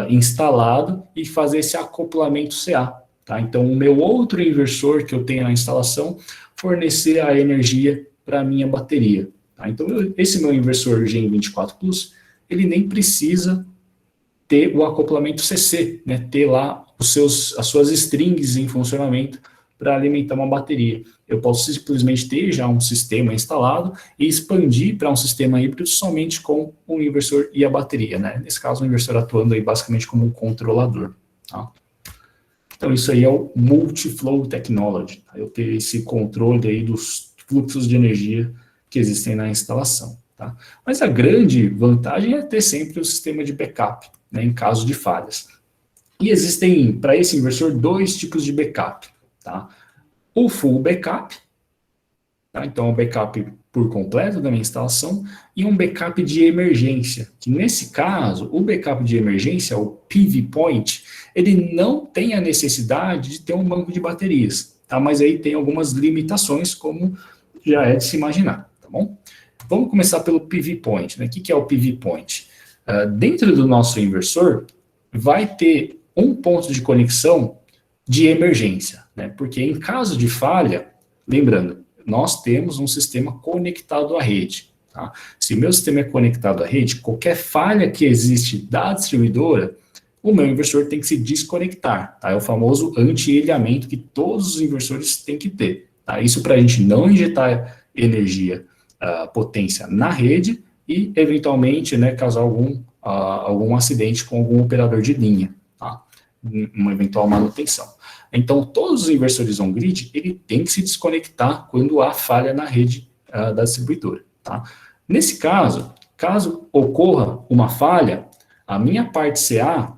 instalado e fazer esse acoplamento CA, tá? Então, o meu outro inversor que eu tenho na instalação, fornecer a energia para a minha bateria, tá? Então, esse meu inversor Gen24 Plus, ele nem precisa ter o acoplamento CC, né? Ter lá as suas strings em funcionamento para alimentar uma bateria. Eu posso simplesmente ter já um sistema instalado e expandir para um sistema híbrido somente com o inversor e a bateria, né? Nesse caso, o inversor atuando aí basicamente como um controlador, tá? Então, isso aí é o Multi-Flow Technology, tá? Eu ter esse controle aí dos fluxos de energia que existem na instalação, tá? Mas a grande vantagem é ter sempre o sistema de backup, né, em caso de falhas. E existem, para esse inversor, 2 tipos de backup, tá? O full backup, tá? Então, o backup por completo da minha instalação, e um backup de emergência, que nesse caso, o backup de emergência, o PV Point, ele não tem a necessidade de ter um banco de baterias, tá? Mas aí tem algumas limitações, como já é de se imaginar, tá bom? Vamos começar pelo PV Point, né? O que é o PV Point? Dentro do nosso inversor, vai ter um ponto de conexão de emergência, né? Porque em caso de falha, lembrando, nós temos um sistema conectado à rede, Tá? Se o meu sistema é conectado à rede, qualquer falha que existe da distribuidora, o meu inversor tem que se desconectar. Tá? É o famoso anti-ilhamento que todos os inversores têm que ter. Tá? Isso para a gente não injetar energia, potência na rede e, eventualmente, né, causar algum acidente com algum operador de linha. Tá? Uma eventual manutenção. Então, todos os inversores on-grid, ele tem que se desconectar quando há falha na rede da distribuidora. Tá? Nesse caso, caso ocorra uma falha, a minha parte CA,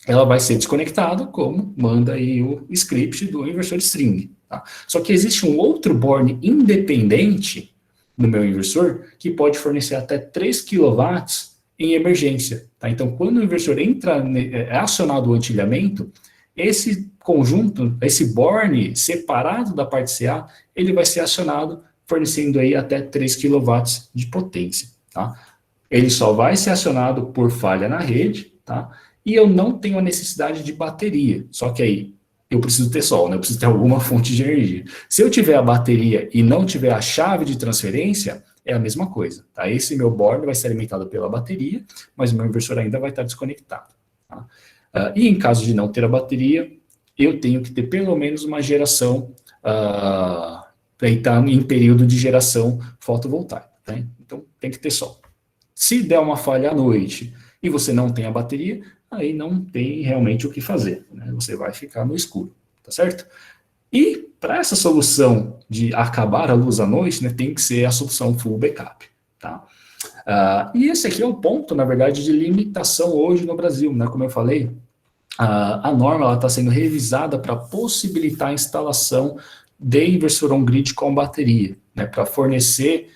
ela vai ser desconectada, como manda aí o script do inversor string. Tá? Só que existe um outro borne independente no meu inversor que pode fornecer até 3 kW em emergência. Tá? Então, quando o inversor é acionado o anti-ilhamento, esse conjunto, esse borne separado da parte CA, ele vai ser acionado fornecendo aí até 3 kW de potência. Tá? Ele só vai ser acionado por falha na rede, tá? E eu não tenho a necessidade de bateria. Só que aí eu preciso ter sol, né? Eu preciso ter alguma fonte de energia. Se eu tiver a bateria e não tiver a chave de transferência, é a mesma coisa. Tá? Esse meu board vai ser alimentado pela bateria, mas o meu inversor ainda vai estar desconectado. Tá? E em caso de não ter a bateria, eu tenho que ter pelo menos uma geração em período de geração fotovoltaica. Tá? Então tem que ter sol. Se der uma falha à noite e você não tem a bateria, aí não tem realmente o que fazer, né? Você vai ficar no escuro, tá certo? E para essa solução de acabar a luz à noite, né, tem que ser a solução full backup, tá? E esse aqui é o ponto, na verdade, de limitação hoje no Brasil, né? Como eu falei, a norma está sendo revisada para possibilitar a instalação de inversor on-grid com bateria, né, para fornecer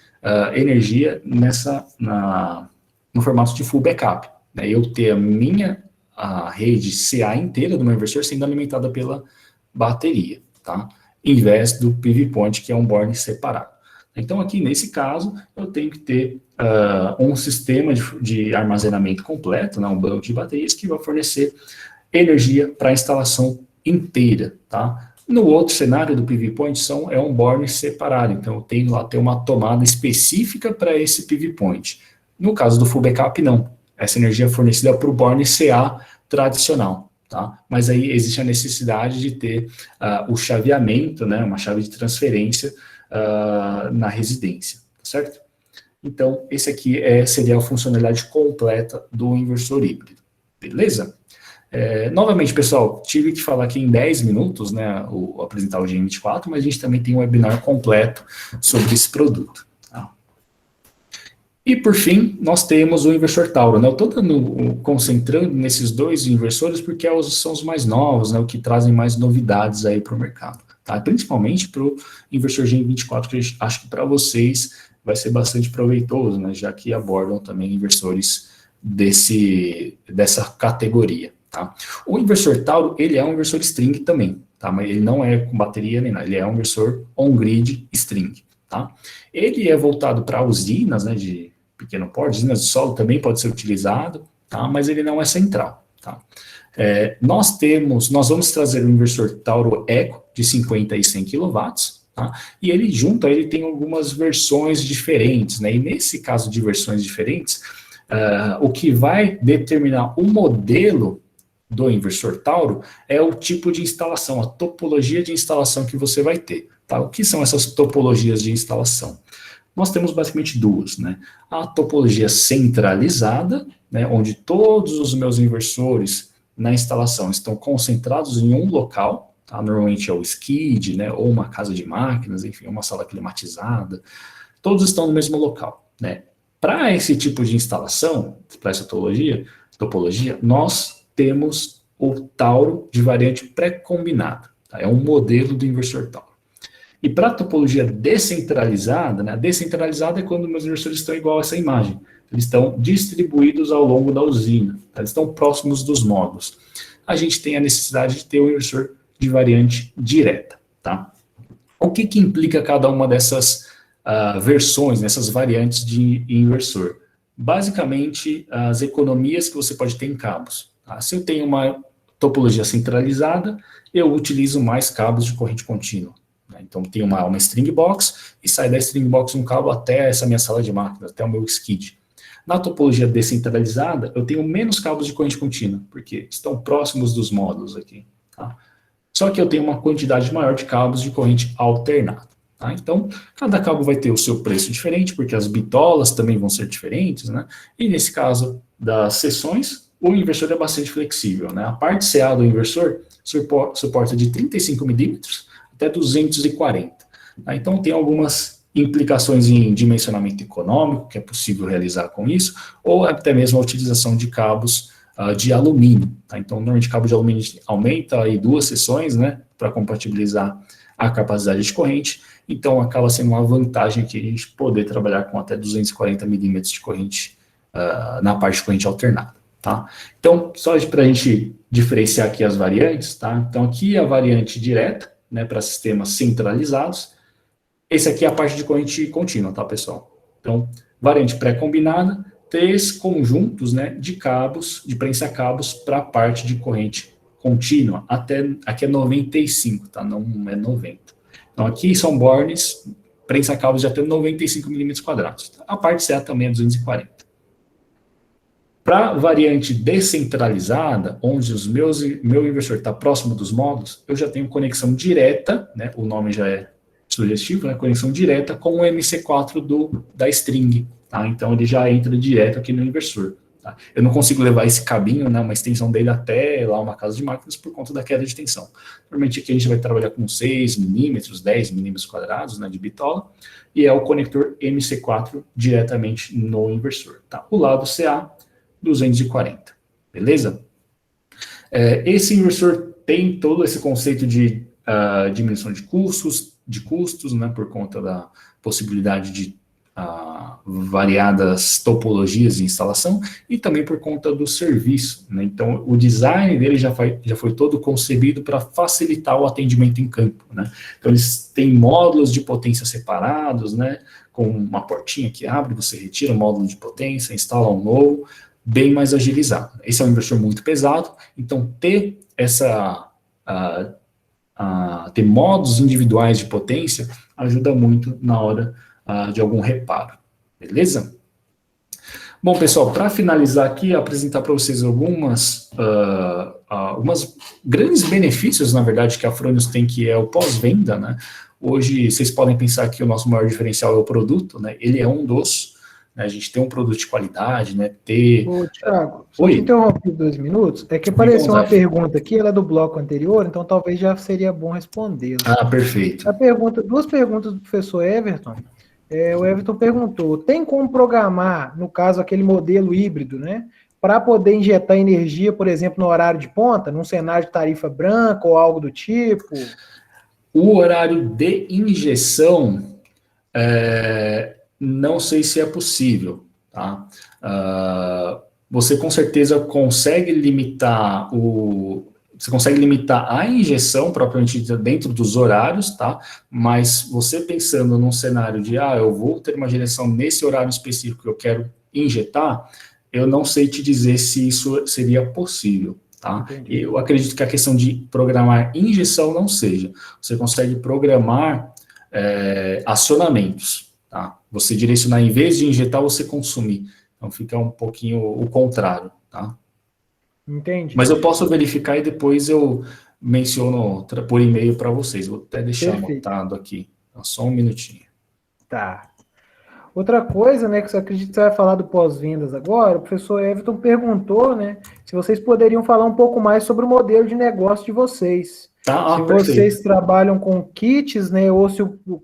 energia no formato de full backup. Né, eu ter a rede CA inteira do meu inversor sendo alimentada pela bateria, tá? Em vez do PV Point, que é um board separado. Então, aqui nesse caso, eu tenho que ter um sistema de armazenamento completo, né, um banco de baterias que vai fornecer energia para a instalação inteira, tá? No outro cenário do PV Point é um board separado, então eu tenho lá ter uma tomada específica para esse PV Point. No caso do full backup, não. Essa energia é fornecida para o board CA tradicional, tá? Mas aí existe a necessidade de ter o chaveamento, né, uma chave de transferência na residência, tá certo? Então, esse aqui seria a funcionalidade completa do inversor híbrido, beleza? Novamente, pessoal, tive que falar aqui em 10 minutos, né, apresentar o GM24, mas a gente também tem um webinar completo sobre esse produto. Tá? E, por fim, nós temos o inversor Tauro. Né? Eu estou concentrando nesses dois inversores porque são os mais novos, né, o que trazem mais novidades aí para o mercado. Tá? Principalmente para o inversor GM24, que eu acho que para vocês vai ser bastante proveitoso, né, já que abordam também inversores dessa categoria. Tá? O inversor Tauro, ele é um inversor string também, tá? Mas ele não é com bateria nem nada, ele é um inversor on-grid string. Tá? Ele é voltado para usinas, né, de pequeno porte, usinas de solo também pode ser utilizado, tá? Mas ele não é central. Tá? Nós vamos trazer o inversor Tauro Eco de 50 e 100 kW, tá? E ele tem algumas versões diferentes, né? E nesse caso de versões diferentes, o que vai determinar o modelo do inversor Tauro é o tipo de instalação, a topologia de instalação que você vai ter. Tá? O que são essas topologias de instalação? Nós temos basicamente duas, né? A topologia centralizada, né, onde todos os meus inversores na instalação estão concentrados em um local, tá? Normalmente é o skid, né, ou uma casa de máquinas, enfim, uma sala climatizada, todos estão no mesmo local, né? Para esse tipo de instalação, para essa topologia, nós temos o Tauro de variante pré-combinada. Tá? É um modelo do inversor Tauro. E para a topologia descentralizada, né, a descentralizada é quando meus inversores estão igual a essa imagem. Eles estão distribuídos ao longo da usina. Tá? Eles estão próximos dos módulos. A gente tem a necessidade de ter um inversor de variante direta. Tá? O que implica cada uma dessas versões, nessas variantes de inversor? Basicamente, as economias que você pode ter em cabos. Tá? Se eu tenho uma topologia centralizada, eu utilizo mais cabos de corrente contínua. Né? Então, tem uma string box e sai da string box um cabo até essa minha sala de máquinas, até o meu skid. Na topologia descentralizada, eu tenho menos cabos de corrente contínua, porque estão próximos dos módulos aqui. Tá? Só que eu tenho uma quantidade maior de cabos de corrente alternada. Tá? Então, cada cabo vai ter o seu preço diferente, porque as bitolas também vão ser diferentes, né? E nesse caso das seções, o inversor é bastante flexível, né? A parte CA do inversor suporta de 35 milímetros até 240. Tá? Então, tem algumas implicações em dimensionamento econômico, que é possível realizar com isso, ou até mesmo a utilização de cabos de alumínio. Tá? Então, normalmente, cabo de alumínio aumenta aí 2 seções, né, para compatibilizar a capacidade de corrente, então acaba sendo uma vantagem aqui a gente poder trabalhar com até 240 milímetros de corrente na parte de corrente alternada. Tá? Então, só para a gente diferenciar aqui as variantes, tá? Então, aqui a variante direta, né, para sistemas centralizados. Esse aqui é a parte de corrente contínua, tá, pessoal? Então, variante pré-combinada, 3 conjuntos, né, de cabos, de prensa-cabos para a parte de corrente contínua, até, aqui é 95, tá? Não é 90. Então, aqui são bornes, prensa-cabos de até 95 milímetros quadrados. A parte CA também é 240. Para variante descentralizada, onde meu inversor está próximo dos módulos, eu já tenho conexão direta, né, o nome já é sugestivo, né, conexão direta com o MC4 da string, tá? Então ele já entra direto aqui no inversor. Tá? Eu não consigo levar esse cabinho, né, uma extensão dele até lá uma casa de máquinas por conta da queda de tensão. Normalmente aqui a gente vai trabalhar com 6 milímetros, 10 milímetros quadrados, né, de bitola, e é o conector MC4 diretamente no inversor. Tá? O lado CA, 240, beleza? Esse inversor tem todo esse conceito de diminuição de custos, né, por conta da possibilidade de variadas topologias de instalação e também por conta do serviço, né? Então, o design dele já foi todo concebido para facilitar o atendimento em campo, né? Então, eles têm módulos de potência separados, né, com uma portinha que abre, você retira o módulo de potência, instala um novo, bem mais agilizado. Esse é um inversor muito pesado, então ter ter modos individuais de potência ajuda muito na hora de algum reparo, beleza? Bom, pessoal, para finalizar aqui, apresentar para vocês algumas grandes benefícios, na verdade, que a Fronius tem, que é o pós-venda, né? Hoje, vocês podem pensar que o nosso maior diferencial é o produto, né? Ele é um dos, né? A gente tem um produto de qualidade, né? Ô, Thiago, só te interrompi 2 minutos, é que apareceu uma pergunta aqui, ela é do bloco anterior, então talvez já seria bom respondê-la. Perfeito. 2 perguntas do professor Everton. O Everton perguntou, tem como programar, no caso, aquele modelo híbrido, né, para poder injetar energia, por exemplo, no horário de ponta, num cenário de tarifa branca ou algo do tipo? O horário de injeção, não sei se é possível, tá? Você com certeza consegue limitar a injeção propriamente dentro dos horários, tá? Mas você pensando num cenário de, eu vou ter uma injeção nesse horário específico que eu quero injetar, eu não sei te dizer se isso seria possível, tá? Entendi. Eu acredito que a questão de programar injeção não seja. Você consegue programar acionamentos, tá? Você direcionar, em vez de injetar, você consumir. Então fica um pouquinho o contrário, tá? Entendi. Mas eu posso verificar e depois eu menciono por e-mail para vocês. Vou até deixar anotado aqui. Só um minutinho. Tá. Outra coisa, né, que eu acredito que você vai falar do pós-vendas agora, o professor Everton perguntou, né, se vocês poderiam falar um pouco mais sobre o modelo de negócio de vocês. Se vocês trabalham com kits, né, ou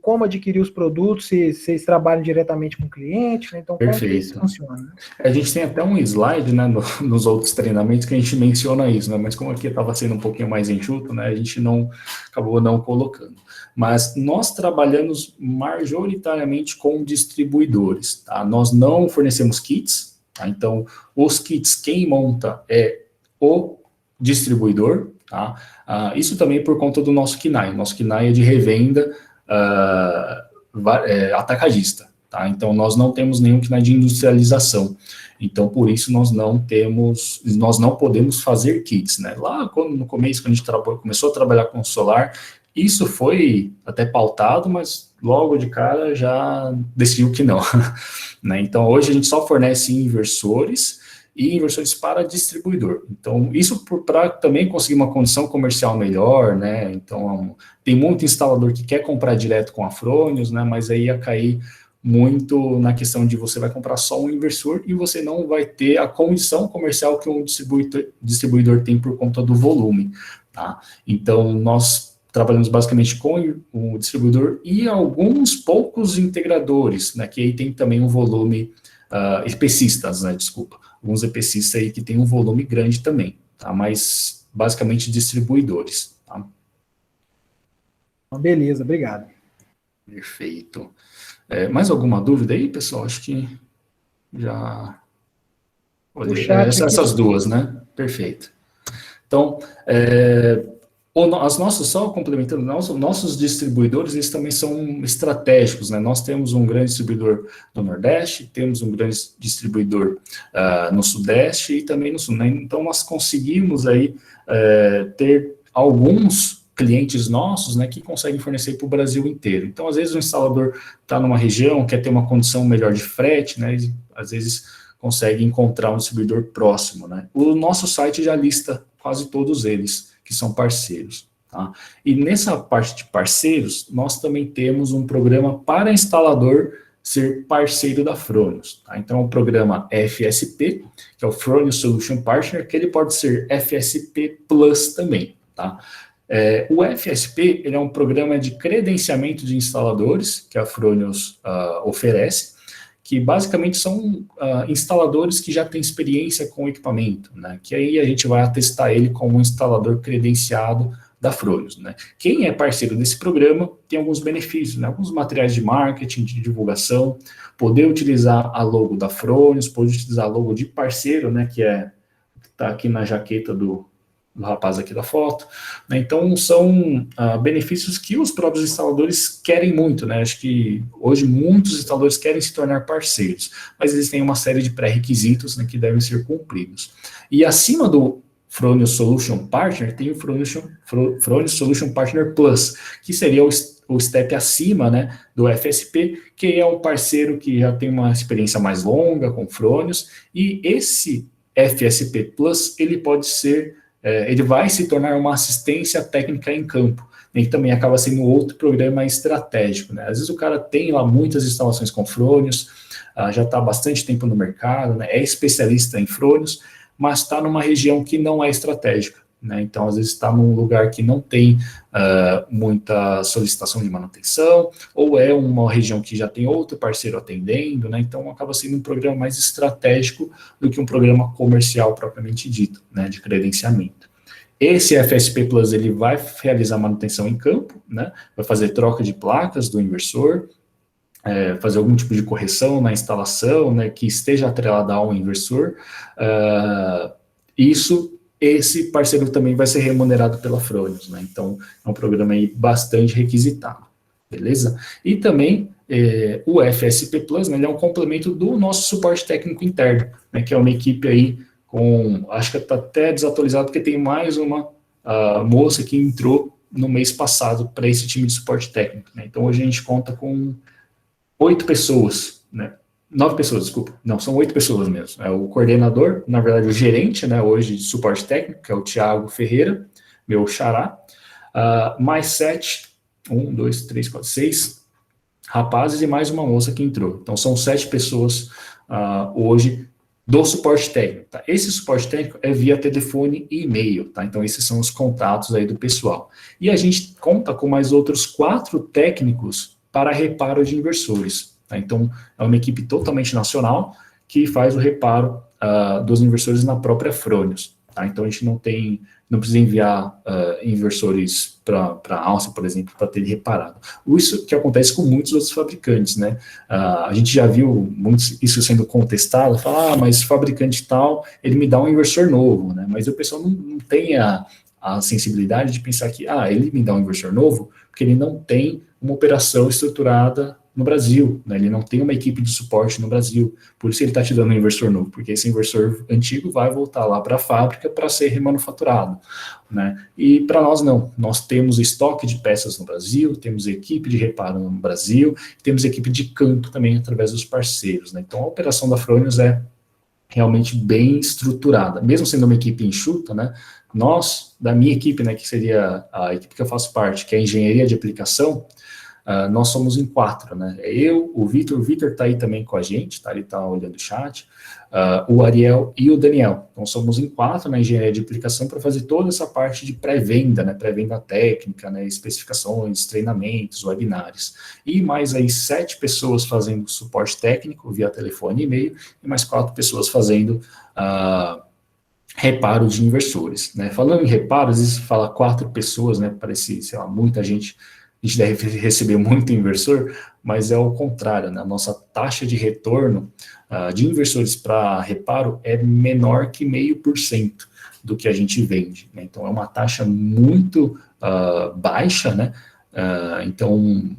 como adquirir os produtos, se vocês trabalham diretamente com o cliente, né, então como que isso funciona? Né? A gente tem até um slide, né, nos outros treinamentos que a gente menciona isso, né, mas como aqui estava sendo um pouquinho mais enxuto, né, a gente acabou não colocando. Mas nós trabalhamos majoritariamente com distribuidores, tá? Nós não fornecemos kits, tá? Então os kits quem monta é o distribuidor, tá? Isso também por conta do nosso KINAI. O nosso KINAI é de revenda atacadista, tá? Então nós não temos nenhum KINAI de industrialização. Então por isso nós não podemos fazer kits, né? Lá no começo, quando a gente começou a trabalhar com solar, Isso foi até pautado, mas logo de cara já decidiu que não, né? Então, hoje a gente só fornece inversores e inversores para distribuidor. Então, isso para também conseguir uma condição comercial melhor, né? Então, tem muito instalador que quer comprar direto com a Fronius, né? Mas aí ia cair muito na questão de você vai comprar só um inversor e você não vai ter a condição comercial que um distribuidor tem por conta do volume, tá? Então, nós trabalhamos basicamente com o distribuidor e alguns poucos integradores, né? Que aí tem também um volume, EPCistas, né? Desculpa. Alguns EPCistas aí que tem um volume grande também, tá? Mas basicamente distribuidores, tá? Beleza, obrigado. Perfeito. Mais alguma dúvida aí, pessoal? Acho que já... O chat aqui... Essas duas, né? Perfeito. Então, as nossas, só complementando, nossos distribuidores, eles também são estratégicos, né? Nós temos um grande distribuidor no Nordeste, temos um grande distribuidor no Sudeste e também no Sul, né? Então, nós conseguimos aí ter alguns clientes nossos, né, que conseguem fornecer para o Brasil inteiro. Então, às vezes, o instalador está numa região, quer ter uma condição melhor de frete, né, e, às vezes consegue encontrar um distribuidor próximo, né. O nosso site já lista quase todos eles, que são parceiros, tá. E nessa parte de parceiros, nós também temos um programa para instalador ser parceiro da Fronius, tá? Então, o programa FSP, que é o Fronius Solution Partner, que ele pode ser FSP Plus também, tá. O FSP, ele é um programa de credenciamento de instaladores que a Fronius oferece, que basicamente são instaladores que já têm experiência com o equipamento, né? Que aí a gente vai atestar ele como um instalador credenciado da Fronius, né? Quem é parceiro desse programa tem alguns benefícios, né? Alguns materiais de marketing, de divulgação, poder utilizar a logo da Fronius, poder utilizar a logo de parceiro, né? Que está aqui na jaqueta do rapaz aqui da foto, né? Então são benefícios que os próprios instaladores querem muito, né? Acho que hoje muitos instaladores querem se tornar parceiros, mas eles têm uma série de pré-requisitos, né, que devem ser cumpridos. E acima do Fronius Solution Partner, tem o Fronius Solution Partner Plus, que seria o step acima, né, do FSP, que é um parceiro que já tem uma experiência mais longa com Fronius, e esse FSP Plus, ele pode ser ele vai se tornar uma assistência técnica em campo, né, que também acaba sendo outro programa estratégico, né? Às vezes o cara tem lá muitas instalações com Fronius, já está há bastante tempo no mercado, né, é especialista em Fronius, mas está numa região que não é estratégica, né? Então, às vezes está num lugar que não tem muita solicitação de manutenção, ou é uma região que já tem outro parceiro atendendo, né? Então acaba sendo um programa mais estratégico do que um programa comercial propriamente dito, né, de credenciamento. Esse FSP Plus, ele vai realizar manutenção em campo, né, vai fazer troca de placas do inversor, fazer algum tipo de correção na instalação, né, que esteja atrelada ao inversor, esse parceiro também vai ser remunerado pela Fronius, né? Então, é um programa aí bastante requisitado, beleza? E também, o FSP Plus, né, ele é um complemento do nosso suporte técnico interno, né, que é uma equipe aí acho que está até desatualizado, porque tem mais uma moça que entrou no mês passado para esse time de suporte técnico, né? Então, hoje a gente conta com 8 pessoas, né? 9 pessoas, desculpa. Não, são 8 pessoas mesmo. É o coordenador, na verdade, o gerente, né, hoje de suporte técnico, que é o Thiago Ferreira, meu xará, mais 7, 1, 2, 3, 4, 6 rapazes e mais uma moça que entrou. Então, são 7 pessoas hoje do suporte técnico, tá? Esse suporte técnico é via telefone e e-mail, tá? Então, esses são os contatos aí do pessoal. E a gente conta com mais outros 4 técnicos para reparo de inversores. Tá? Então, é uma equipe totalmente nacional que faz o reparo dos inversores na própria Fronius. Tá? Então, a gente não precisa enviar inversores para a Áustria, por exemplo, para ter reparado. Isso que acontece com muitos outros fabricantes, né? A gente já viu isso sendo contestado, falar, mas fabricante tal, ele me dá um inversor novo, né? Mas o pessoal não tem a sensibilidade de pensar que, ele me dá um inversor novo, porque ele não tem uma operação estruturada no Brasil, né? Ele não tem uma equipe de suporte no Brasil, por isso ele está te dando um inversor novo, porque esse inversor antigo vai voltar lá para a fábrica para ser remanufaturado, né? E para nós não, nós temos estoque de peças no Brasil, temos equipe de reparo no Brasil, temos equipe de campo também através dos parceiros, né? Então a operação da Fronius é realmente bem estruturada, mesmo sendo uma equipe enxuta, né? Nós, da minha equipe, né, que seria a equipe que eu faço parte, que é a engenharia de aplicação, nós somos em 4, né? É eu, o Vitor está aí também com a gente, tá? Ele está olhando o chat, o Ariel e o Daniel. Então, somos em 4 na engenharia de aplicação para fazer toda essa parte de pré-venda, né? Pré-venda técnica, né? Especificações, treinamentos, webinários. E mais aí 7 pessoas fazendo suporte técnico via telefone e e-mail, e mais 4 pessoas fazendo reparo de inversores, né? Falando em reparo, às vezes fala 4 pessoas, né? Parece, sei lá, muita gente. A gente deve receber muito inversor, mas é o contrário, né? A nossa taxa de retorno de inversores para reparo é menor que 0,5% do que a gente vende, né? Então, é uma taxa muito baixa, né? Então,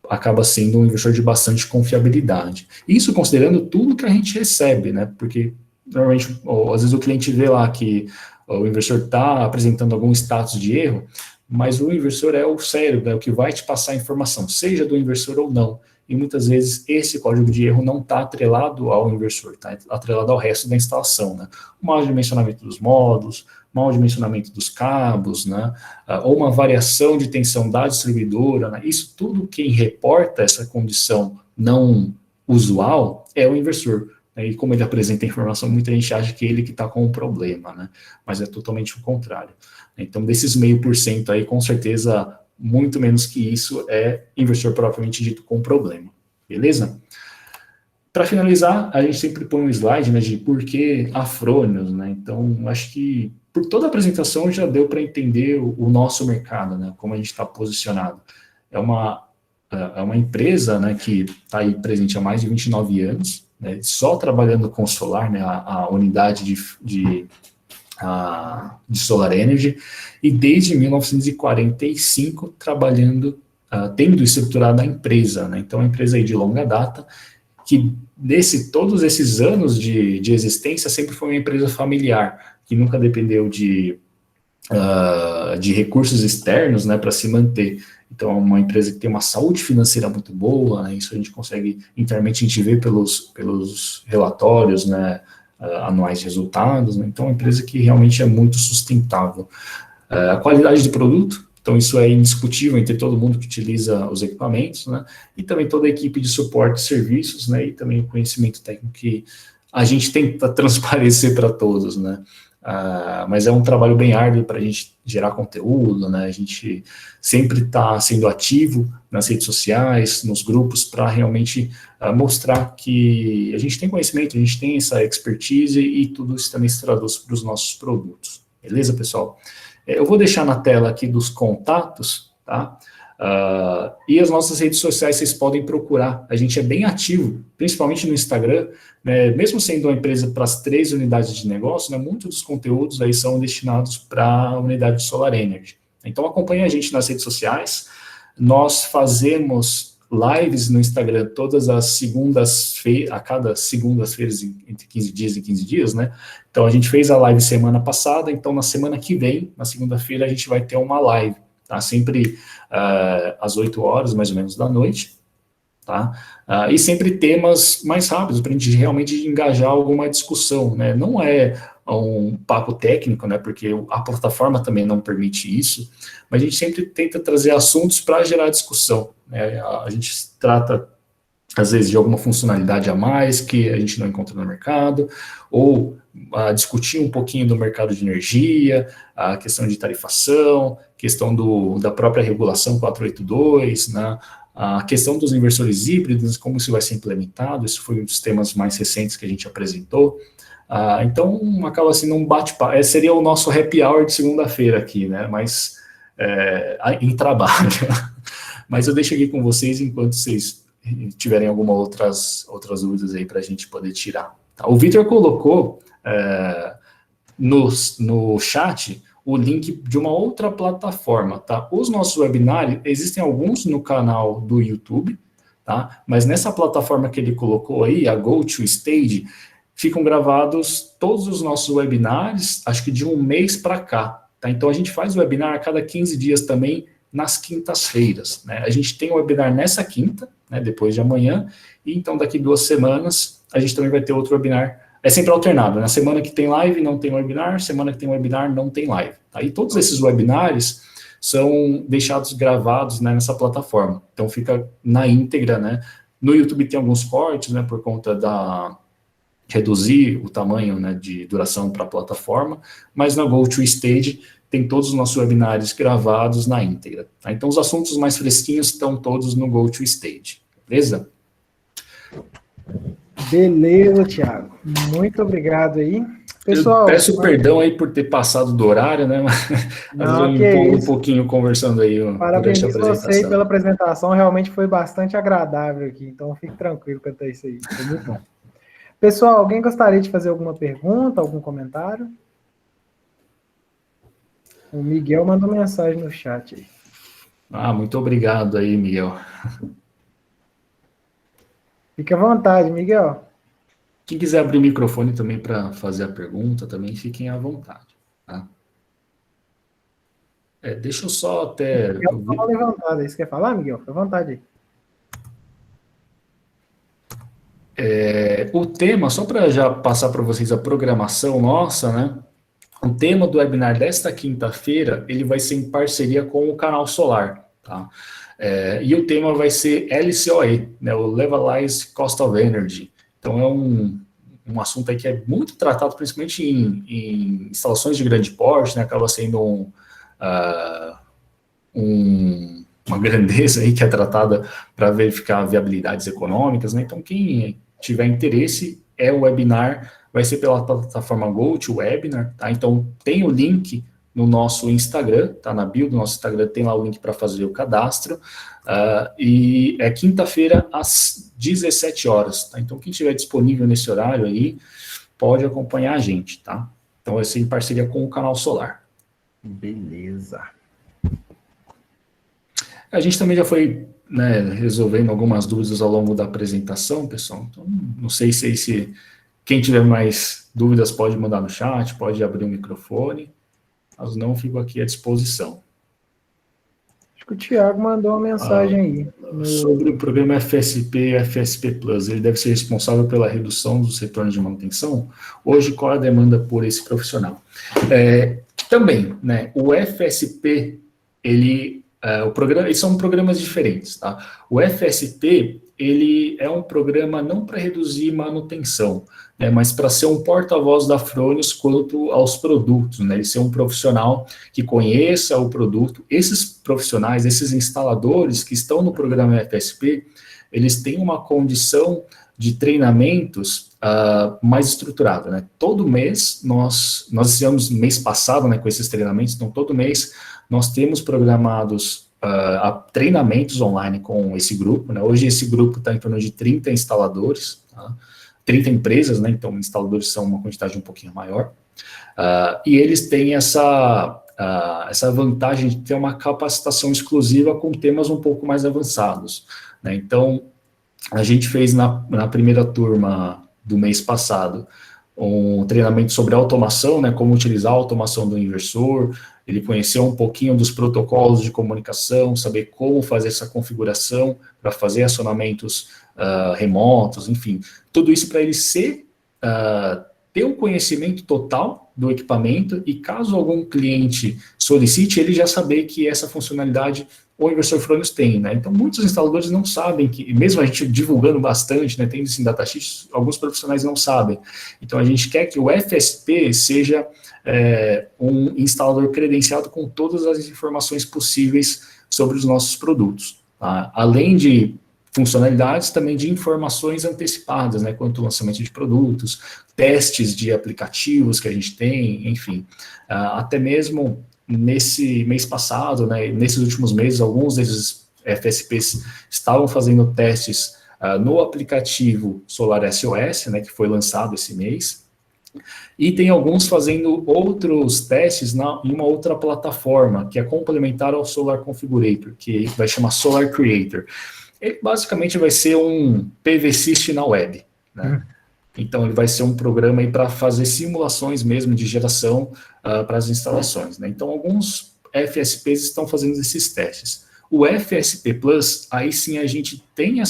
acaba sendo um inversor de bastante confiabilidade. Isso considerando tudo que a gente recebe, né? Porque, normalmente, às vezes o cliente vê lá que o inversor está apresentando algum status de erro, mas o inversor é o cérebro, é o que vai te passar a informação, seja do inversor ou não. E muitas vezes esse código de erro não está atrelado ao inversor, está atrelado ao resto da instalação, né? O mau dimensionamento dos módulos, mau dimensionamento dos cabos, né? Ou uma variação de tensão da distribuidora, né? Isso tudo quem reporta essa condição não usual é o inversor. E como ele apresenta a informação, muita gente acha que ele que está com o problema, né? Mas é totalmente o contrário. Então, desses 0,5% aí, com certeza, muito menos que isso é inversor propriamente dito com problema. Beleza? Para finalizar, a gente sempre põe um slide, né, de por que a Fronius, né? Então, acho que por toda a apresentação já deu para entender o nosso mercado, né? Como a gente está posicionado. É uma empresa, né, que está aí presente há mais de 29 anos, né, só trabalhando com solar, né, a unidade de Solar Energy, e desde 1945 trabalhando, tendo estruturado a empresa, né? Então, é uma empresa aí de longa data, que todos esses anos de existência sempre foi uma empresa familiar, que nunca dependeu de recursos externos, né, para se manter. Então, é uma empresa que tem uma saúde financeira muito boa, né? Isso a gente consegue, internamente, a gente vê pelos relatórios, né, anuais de resultados, né? Então, é uma empresa que realmente é muito sustentável. A qualidade do produto, então isso é indiscutível entre todo mundo que utiliza os equipamentos, né? E também toda a equipe de suporte e serviços, né? E também o conhecimento técnico que a gente tenta transparecer para todos, né? Mas é um trabalho bem árduo para a gente gerar conteúdo, né? A gente sempre está sendo ativo nas redes sociais, nos grupos, para realmente mostrar que a gente tem conhecimento, a gente tem essa expertise e tudo isso também se traduz para os nossos produtos. Beleza, pessoal? Eu vou deixar na tela aqui dos contatos, tá? E as nossas redes sociais vocês podem procurar. A gente é bem ativo, principalmente no Instagram, né? Mesmo sendo uma empresa para as 3 unidades de negócio, né? Muitos dos conteúdos aí são destinados para a unidade de Solar Energy. Então acompanhe a gente nas redes sociais. Nós fazemos lives no Instagram todas as segundas-feiras, a cada segundas-feiras, entre 15 dias e 15 dias, né? Então a gente fez a live semana passada, então na semana que vem, na segunda-feira, a gente vai ter uma live, tá? Sempre às 8 horas, mais ou menos, da noite, tá? E sempre temas mais rápidos, para a gente realmente engajar alguma discussão, né? Não é um papo técnico, né? Porque a plataforma também não permite isso, mas a gente sempre tenta trazer assuntos para gerar discussão, né? A gente trata, às vezes, de alguma funcionalidade a mais que a gente não encontra no mercado, ou discutir um pouquinho do mercado de energia, a questão de tarifação, questão da própria regulação 482, né? A questão dos inversores híbridos, como isso vai ser implementado, isso foi um dos temas mais recentes que a gente apresentou. Então, acaba sendo um bate-papo, seria o nosso happy hour de segunda-feira aqui, né? Mas em trabalho. Mas eu deixo aqui com vocês enquanto vocês tiverem algumas outras dúvidas aí para a gente poder tirar. Tá? O Vitor colocou no chat o link de uma outra plataforma, tá? Os nossos webinários, existem alguns no canal do YouTube, tá? Mas nessa plataforma que ele colocou aí, a GoToStage, ficam gravados todos os nossos webinars, acho que de um mês para cá, tá? Então a gente faz o webinar a cada 15 dias também, nas quintas-feiras, né? A gente tem o webinar nessa quinta, né, depois de amanhã, e então daqui 2 semanas a gente também vai ter outro webinar. É sempre alternado, na semana que tem live não tem webinar, semana que tem webinar não tem live. Tá? E todos esses webinars são deixados gravados, né, nessa plataforma, então fica na íntegra, né? No YouTube tem alguns cortes, né, por conta da reduzir o tamanho, né, de duração para a plataforma, mas na GoToStage tem todos os nossos webinários gravados na íntegra. Tá? Então, os assuntos mais fresquinhos estão todos no GoToStage, beleza? Beleza, Thiago. Muito obrigado aí. Pessoal, eu peço perdão aí por ter passado do horário, né? Não, Mas que um pouquinho conversando aí durante a parabenizo apresentação. você pela apresentação, realmente foi bastante agradável aqui, então fique tranquilo quanto a isso aí, foi muito bom. Pessoal, alguém gostaria de fazer alguma pergunta, algum comentário? O Miguel mandou mensagem no chat aí. Ah, muito obrigado aí, Miguel. Fique à vontade, Miguel. Quem quiser abrir o microfone também para fazer a pergunta, também fiquem à vontade. Tá? Deixa eu só até... Miguel tá levantado aí. Você quer falar, Miguel? Fique à vontade aí. O tema, só para já passar para vocês a programação nossa, né? O tema do webinar desta quinta-feira, ele vai ser em parceria com o Canal Solar, tá? E o tema vai ser LCOE, né? O Levelized Cost of Energy. Então, é um assunto aí que é muito tratado, principalmente em instalações de grande porte, né? Acaba sendo uma grandeza aí que é tratada para verificar viabilidades econômicas, né? Então, quem tiver interesse, o webinar vai ser pela plataforma GoToWebinar, tá? Então, tem o link no nosso Instagram, tá? Na bio do nosso Instagram tem lá o link para fazer o cadastro, e é quinta-feira às 17 horas, tá? Então, quem estiver disponível nesse horário aí, pode acompanhar a gente, tá? Então, vai ser em parceria com o Canal Solar. Beleza. A gente também já foi, né, resolvendo algumas dúvidas ao longo da apresentação, pessoal. Então, não sei se quem tiver mais dúvidas pode mandar no chat, pode abrir o microfone. Mas não, fico aqui à disposição. Acho que o Thiago mandou uma mensagem aí. Sobre o programa FSP e FSP Plus, ele deve ser responsável pela redução dos retornos de manutenção? Hoje, qual a demanda por esse profissional? Também, né, o FSP, eles são programas diferentes, tá? O FSP, ele é um programa não para reduzir manutenção, né, mas para ser um porta-voz da Fronius quanto aos produtos, né? Ele ser um profissional que conheça o produto. Esses profissionais, esses instaladores que estão no programa FSP, eles têm uma condição de treinamentos mais estruturada, né? Todo mês, nós iniciamos mês passado, né, com esses treinamentos, então todo mês nós temos programados treinamentos online com esse grupo, né? Hoje esse grupo está em torno de 30 instaladores, tá? 30 empresas, né? Então instaladores são uma quantidade um pouquinho maior, e eles têm essa vantagem de ter uma capacitação exclusiva com temas um pouco mais avançados, né? Então, a gente fez na primeira turma do mês passado um treinamento sobre automação, né, como utilizar a automação do inversor. Ele conheceu um pouquinho dos protocolos de comunicação, saber como fazer essa configuração para fazer acionamentos remotos, enfim, tudo isso para ele ter o conhecimento total do equipamento e caso algum cliente solicite, ele já saber que essa funcionalidade o inversor Fronius tem, né? Então, muitos instaladores não sabem que, mesmo a gente divulgando bastante, né, tendo isso em datasheets, alguns profissionais não sabem. Então, a gente quer que o FSP seja um instalador credenciado com todas as informações possíveis sobre os nossos produtos, tá? Além de funcionalidades, também de informações antecipadas, né, quanto ao lançamento de produtos, testes de aplicativos que a gente tem, enfim, até mesmo nesse mês passado, né, nesses últimos meses, alguns desses FSPs estavam fazendo testes no aplicativo Solar SOS, né, que foi lançado esse mês, e tem alguns fazendo outros testes em uma outra plataforma, que é complementar ao Solar Configurator, que vai chamar Solar Creator. Ele basicamente vai ser um PVSys na web, né? Então, ele vai ser um programa para fazer simulações mesmo de geração para as instalações, né? Então, alguns FSPs estão fazendo esses testes. O FSP Plus, aí sim a gente tem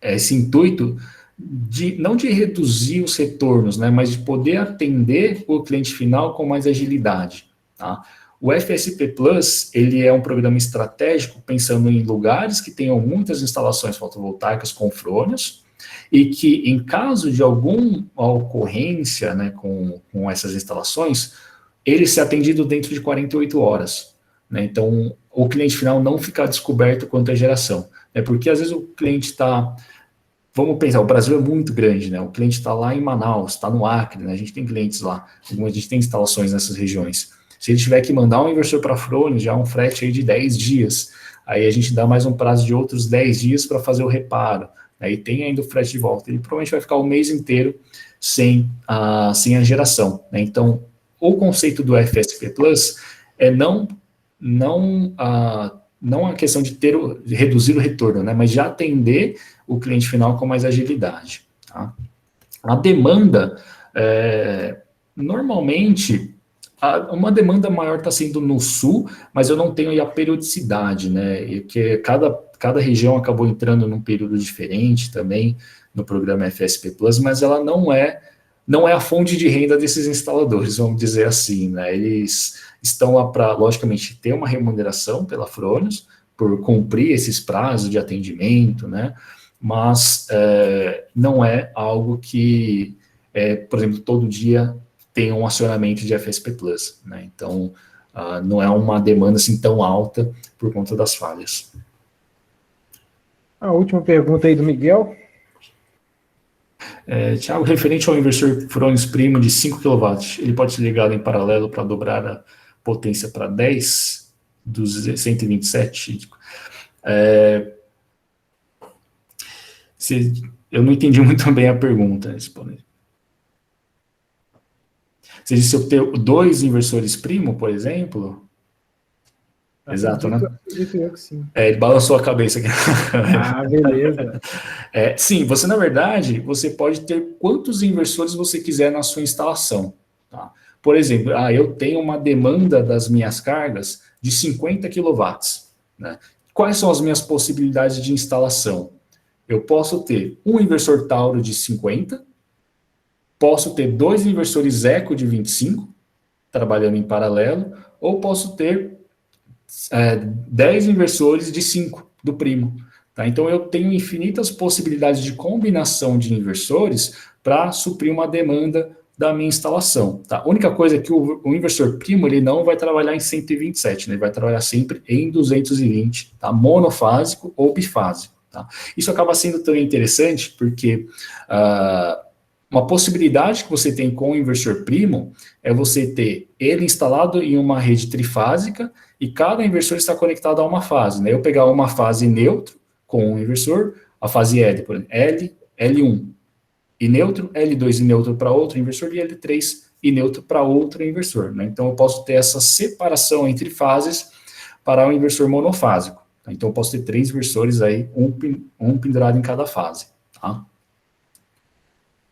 esse intuito não de reduzir os retornos, né, mas de poder atender o cliente final com mais agilidade, tá? O FSP Plus, ele é um programa estratégico pensando em lugares que tenham muitas instalações fotovoltaicas com frônios e que, em caso de alguma ocorrência, né, com essas instalações, ele ser atendido dentro de 48 horas. Né? Então, o cliente final não ficar descoberto quanto à geração. Né? Porque, às vezes, o cliente está... Vamos pensar, o Brasil é muito grande, né? O cliente está lá em Manaus, está no Acre, né? A gente tem clientes lá, a gente tem instalações nessas regiões. Se ele tiver que mandar um inversor para Frônios, já é um frete aí de 10 dias. Aí a gente dá mais um prazo de outros 10 dias para fazer o reparo. Aí tem ainda o frete de volta. Ele provavelmente vai ficar o mês inteiro sem a geração. Né? Então, o conceito do FSP Plus é não a questão de reduzir o retorno, né? Mas de atender o cliente final com mais agilidade. Tá? A demanda, normalmente, uma demanda maior está sendo no sul, mas eu não tenho aí a periodicidade, né? E que cada região acabou entrando num período diferente também no programa FSP Plus, mas ela não é a fonte de renda desses instaladores, vamos dizer assim, né? Eles estão lá para, logicamente, ter uma remuneração pela Frônios, por cumprir esses prazos de atendimento, né? Mas não é algo que, por exemplo, todo dia tem um acionamento de FSP Plus, né? Então, não é uma demanda assim tão alta por conta das falhas. A última pergunta aí do Miguel. Tiago, referente ao inversor Frônios Primo de 5 kW, ele pode ser ligado em paralelo para dobrar a potência para 10 dos 127? Eu não entendi muito bem a pergunta. Você disse se eu ter 2 inversores primo, por exemplo? Exato, né? Acredito eu que sim. Ele balançou a cabeça aqui. Beleza. Sim, você, na verdade, você pode ter quantos inversores você quiser na sua instalação. Tá? Por exemplo, eu tenho uma demanda das minhas cargas de 50 kW. Né? Quais são as minhas possibilidades de instalação? Eu posso ter um inversor Tauro de 50, posso ter 2 inversores Eco de 25, trabalhando em paralelo, ou posso ter 10 inversores de 5 do primo. Tá? Então, eu tenho infinitas possibilidades de combinação de inversores para suprir uma demanda da minha instalação. Tá? A única coisa é que o inversor primo ele não vai trabalhar em 127, né? Ele vai trabalhar sempre em 220, tá? Monofásico ou bifásico. Tá? Isso acaba sendo também interessante porque uma possibilidade que você tem com o inversor primo é você ter ele instalado em uma rede trifásica e cada inversor está conectado a uma fase. Né? Eu pegar uma fase neutro com um inversor, a fase L, por exemplo, L1 e neutro, L2 e neutro para outro inversor e L3 e neutro para outro inversor. Né? Então, eu posso ter essa separação entre fases para um inversor monofásico. Tá? Então, eu posso ter 3 inversores aí, um pendurado em cada fase. Tá?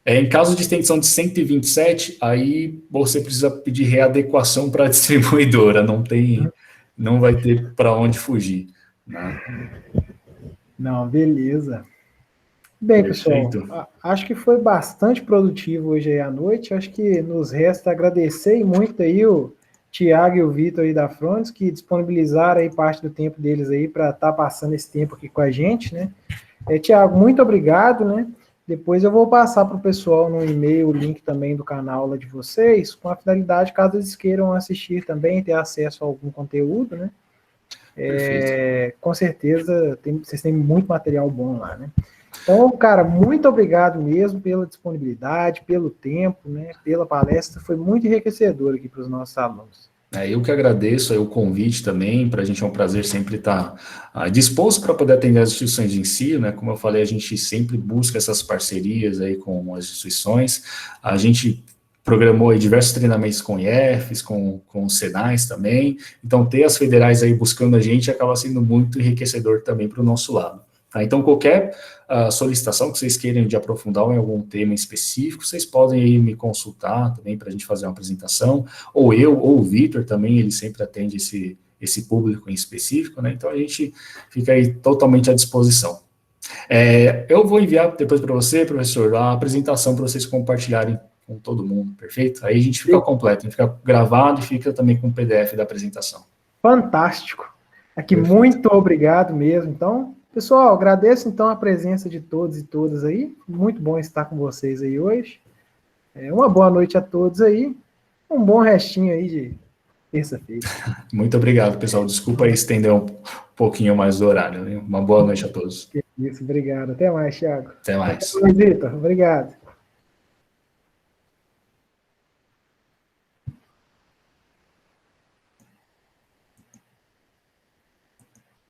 Em caso de extensão de 127, aí você precisa pedir readequação para a distribuidora, não vai ter para onde fugir. Né? Não, beleza. Bem, Perfeito. pessoal, acho que foi bastante produtivo hoje aí à noite, acho que nos resta agradecer muito aí o Tiago e o Vitor aí da Frônios, que disponibilizaram aí parte do tempo deles aí para estar passando esse tempo aqui com a gente, né? Tiago, muito obrigado, né? Depois eu vou passar para o pessoal no e-mail o link também do canal lá de vocês, com a finalidade, caso eles queiram assistir também, ter acesso a algum conteúdo, né? Com certeza, vocês têm muito material bom lá, né? Então, cara, muito obrigado mesmo pela disponibilidade, pelo tempo, né? Pela palestra, foi muito enriquecedor aqui para os nossos alunos. Eu que agradeço aí o convite também, para a gente é um prazer sempre estar disposto para poder atender as instituições de ensino, né? Como eu falei, a gente sempre busca essas parcerias aí com as instituições, a gente programou aí diversos treinamentos com IEFs, com os Senais também, então ter as federais aí buscando a gente acaba sendo muito enriquecedor também para o nosso lado. Tá? Então, qualquer solicitação que vocês queiram de aprofundar em algum tema específico, vocês podem aí me consultar também para a gente fazer uma apresentação, ou eu, ou o Vitor também, ele sempre atende esse público em específico, né? Então a gente fica aí totalmente à disposição. Eu vou enviar depois para você, professor, a apresentação para vocês compartilharem com todo mundo, perfeito? Aí a gente fica completo, fica gravado e fica também com o PDF da apresentação. Fantástico. Aqui, perfeito. Muito obrigado mesmo. Então, pessoal, agradeço então a presença de todos e todas aí. Muito bom estar com vocês aí hoje. Uma boa noite a todos aí. Um bom restinho aí de terça-feira. Muito obrigado, pessoal. Desculpa aí estender um pouquinho mais do horário. Né? Uma boa noite a todos. Isso, obrigado. Até mais, Thiago. Até mais. Até mais, Vitor. Obrigado.